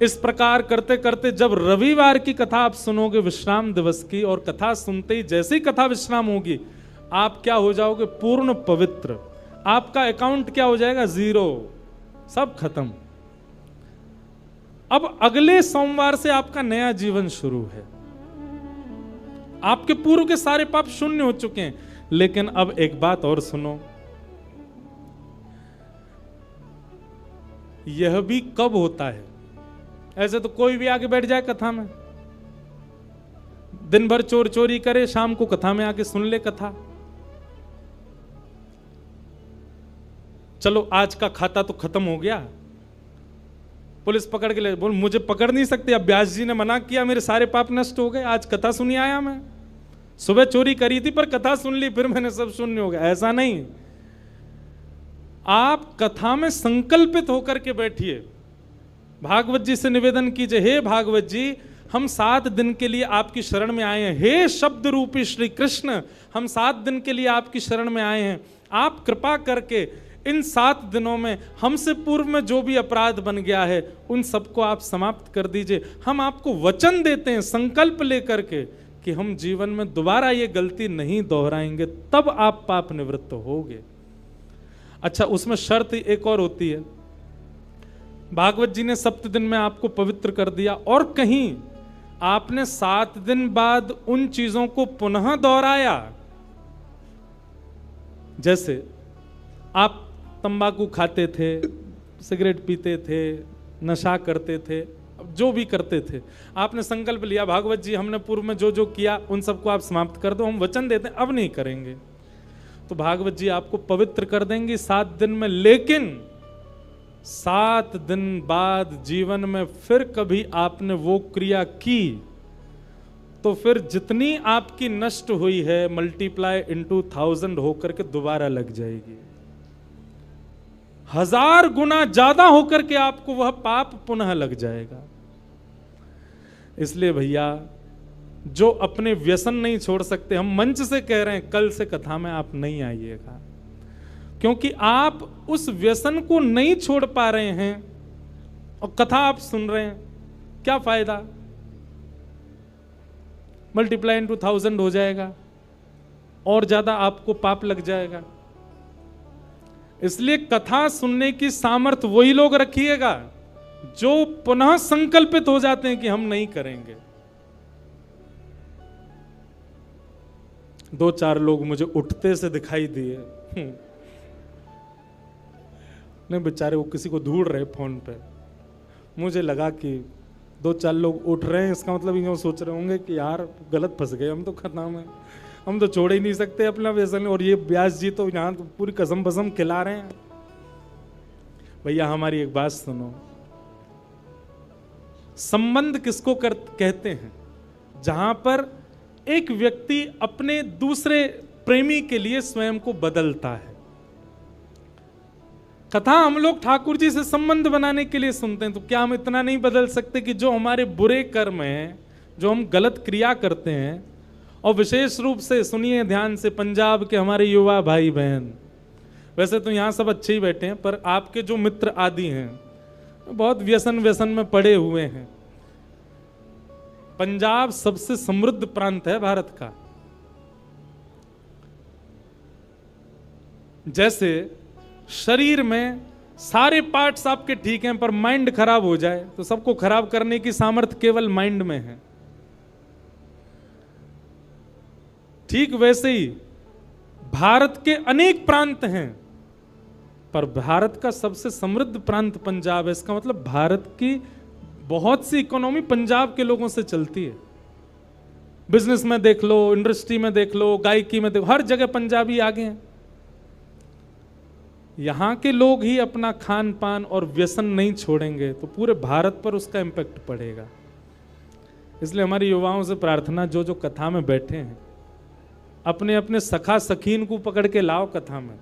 इस प्रकार करते करते जब रविवार की कथा आप सुनोगे विश्राम दिवस की, और कथा सुनते ही जैसे ही कथा विश्राम होगी आप क्या हो जाओगे? पूर्ण पवित्र। आपका अकाउंट क्या हो जाएगा? 0, सब खत्म। अब अगले सोमवार से आपका नया जीवन शुरू है। आपके पूर्व के सारे पाप शून्य हो चुके हैं। लेकिन अब एक बात और सुनो, यह भी कब होता है? ऐसे तो कोई भी आके बैठ जाए कथा में, दिन भर चोर चोरी करे, शाम को कथा में आके सुन ले कथा। चलो आज का खाता तो खत्म हो गया, पुलिस पकड़ के ले, बोल मुझे पकड़ नहीं सकते, अब व्यास जी ने मना किया, मेरे सारे पाप नष्ट हो गए, आज कथा सुनी आया मैं। सुबह चोरी करी थी पर कथा सुन ली, फिर मैंने सब शून्य हो गया। ऐसा नहीं, आप कथा में संकल्पित होकर के बैठिए। भागवत जी से निवेदन कीजिए, हे भागवत जी, हम 7 दिन के लिए आपकी शरण में आए हैं। हे शब्द रूपी श्री कृष्ण, हम 7 दिन के लिए आपकी शरण में आए हैं। आप कृपा करके इन 7 दिनों में हमसे पूर्व में जो भी अपराध बन गया है उन सबको आप समाप्त कर दीजिए। हम आपको वचन देते हैं संकल्प लेकर के कि हम जीवन में दोबारा ये गलती नहीं दोहराएंगे, तब आप पाप निवृत्त होगे। अच्छा, उसमें शर्त एक और होती है। भागवत जी ने 7 दिन में आपको पवित्र कर दिया और कहीं आपने 7 दिन बाद उन चीजों को पुनः दोहराया। जैसे आप तंबाकू खाते थे, सिगरेट पीते थे, नशा करते थे, जो भी करते थे, आपने संकल्प लिया भागवत जी हमने पूर्व में जो जो किया उन सबको आप समाप्त कर दो, हम वचन देते हैं अब नहीं करेंगे। तो भागवत जी आपको पवित्र कर देंगे 7 दिन में। लेकिन 7 दिन बाद जीवन में फिर कभी आपने वो क्रिया की तो फिर जितनी आपकी नष्ट हुई है मल्टीप्लाई इनटू 1000 होकर के दोबारा लग जाएगी। 1000 गुना ज्यादा होकर के आपको वह पाप पुनः लग जाएगा। इसलिए भैया, जो अपने व्यसन नहीं छोड़ सकते, हम मंच से कह रहे हैं कल से कथा में आप नहीं आइएगा, क्योंकि आप उस व्यसन को नहीं छोड़ पा रहे हैं और कथा आप सुन रहे हैं, क्या फायदा? मल्टीप्लाई इनटू 1000 हो जाएगा और ज्यादा आपको पाप लग जाएगा। इसलिए कथा सुनने की सामर्थ्य वही लोग रखिएगा जो पुनः संकल्पित हो जाते हैं कि हम नहीं करेंगे। 2-4 लोग मुझे उठते से दिखाई दिए, नहीं बेचारे वो किसी को ढूंढ रहे फोन पे। मुझे लगा कि 2-4 लोग उठ रहे हैं, इसका मतलब यूँ सोच रहे होंगे कि यार गलत फंस गए हम तो खतना में, हम तो छोड़ ही नहीं सकते अपना व्यसन, और ये व्यास जी तो यहाँ तो पूरी कसम बसम खिला रहे हैं। भैया हमारी एक बात सुनो, संबंध किसको कहते हैं? जहां पर एक व्यक्ति अपने दूसरे प्रेमी के लिए स्वयं को बदलता है। कथा हम लोग ठाकुर जी से संबंध बनाने के लिए सुनते हैं, तो क्या हम इतना नहीं बदल सकते कि जो हमारे बुरे कर्म हैं, जो हम गलत क्रिया करते हैं, और विशेष रूप से सुनिए ध्यान से पंजाब के हमारे युवा भाई बहन, वैसे तो यहाँ सब अच्छे ही बैठे हैं, पर आपके जो मित्र आदि हैं बहुत व्यसन में पड़े हुए हैं। पंजाब सबसे समृद्ध प्रांत है भारत का। जैसे शरीर में सारे पार्ट्स आपके ठीक हैं पर माइंड खराब हो जाए तो सबको खराब करने की सामर्थ्य केवल माइंड में है। ठीक वैसे ही भारत के अनेक प्रांत हैं पर भारत का सबसे समृद्ध प्रांत पंजाब है। इसका मतलब भारत की बहुत सी इकोनॉमी पंजाब के लोगों से चलती है। बिजनेस में देख लो, इंडस्ट्री में देख लो, गायकी में देखो, हर जगह पंजाबी आगे हैं। यहां के लोग ही अपना खान पान और व्यसन नहीं छोड़ेंगे तो पूरे भारत पर उसका इम्पैक्ट पड़ेगा। इसलिए हमारी युवाओं से प्रार्थना, जो जो कथा में बैठे हैं अपने अपने सखा सखीन को पकड़ के लाओ कथा में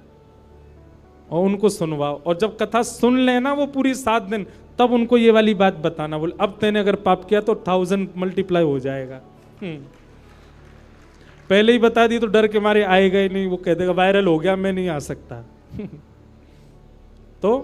और उनको सुनवाओ, और जब कथा सुन लेना वो पूरी 7 दिन, तब उनको ये वाली बात बताना, बोले अब तेने अगर पाप किया तो 1000 मल्टीप्लाई हो जाएगा। पहले ही बता दी तो डर के मारे आएगा ही नहीं, वो कह देगा वायरल हो गया, मैं नहीं आ सकता। तो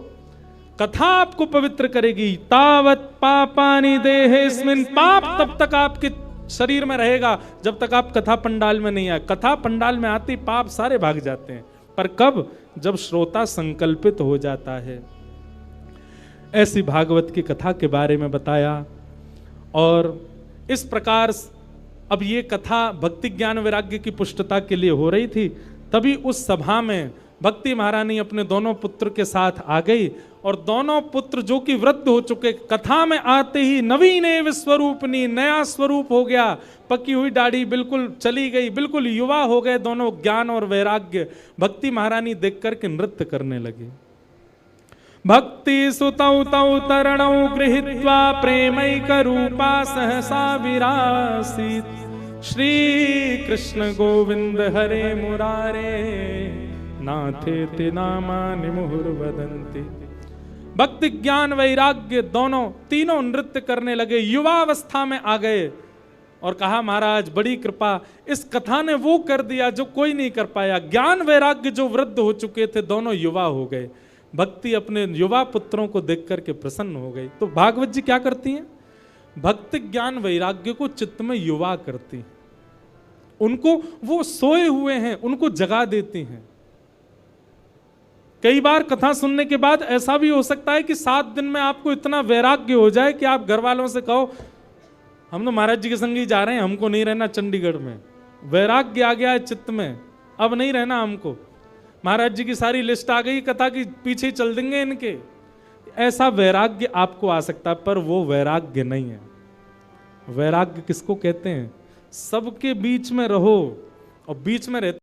कथा आपको पवित्र करेगी। तावत पापानि देहेस्मिन्, पाप तब तक आपके शरीर में रहेगा जब तक आप कथा पंडाल में नहीं आए। कथा पंडाल में आती पाप सारे भाग जाते हैं, पर कब? जब श्रोता संकल्पित हो जाता है। ऐसी भागवत की कथा के बारे में बताया। और इस प्रकार अब ये कथा भक्ति ज्ञान वैराग्य की पुष्टता के लिए हो रही थी। तभी उस सभा में भक्ति महारानी अपने दोनों पुत्र के साथ आ गई, और दोनों पुत्र जो कि वृद्ध हो चुके, कथा में आते ही नवीन एव स्वरूपनी, नया स्वरूप हो गया, पकी हुई दाढ़ी बिल्कुल चली गई, बिल्कुल युवा हो गए दोनों, ज्ञान और वैराग्य। भक्ति महारानी देख करके नृत्य करने लगी। भक्ति सुतौ तौ तरणौ गृहीत्वा प्रेमैक रूपा सहसा विरासीत्, श्री कृष्ण गोविंद हरे मुरारे नाथेति नामानि मुहुर्वदन्ति। भक्ति ज्ञान वैराग्य दोनों तीनों नृत्य करने लगे, युवावस्था में आ गए, और कहा महाराज बड़ी कृपा, इस कथा ने वो कर दिया जो कोई नहीं कर पाया। ज्ञान वैराग्य जो वृद्ध हो चुके थे दोनों युवा हो गए। भक्ति अपने युवा पुत्रों को देख करके प्रसन्न हो गई। तो भागवत जी क्या करती हैं? भक्ति ज्ञान वैराग्य को चित्त में युवा करती हैं, उनको, वो सोए हुए हैं उनको जगा देती हैं। कई बार कथा सुनने के बाद ऐसा भी हो सकता है कि 7 दिन में आपको इतना वैराग्य हो जाए कि आप घर वालों से कहो हम तो महाराज जी के संग ही जा रहे हैं, हमको नहीं रहना चंडीगढ़ में। वैराग्य आ गया है चित्त में, अब नहीं रहना हमको, महाराज जी की सारी लिस्ट आ गई, कथा की पीछे चल देंगे इनके। ऐसा वैराग्य आपको आ सकता है, पर वो वैराग्य नहीं है। वैराग्य किसको कहते हैं? सबके बीच में रहो और बीच में रहते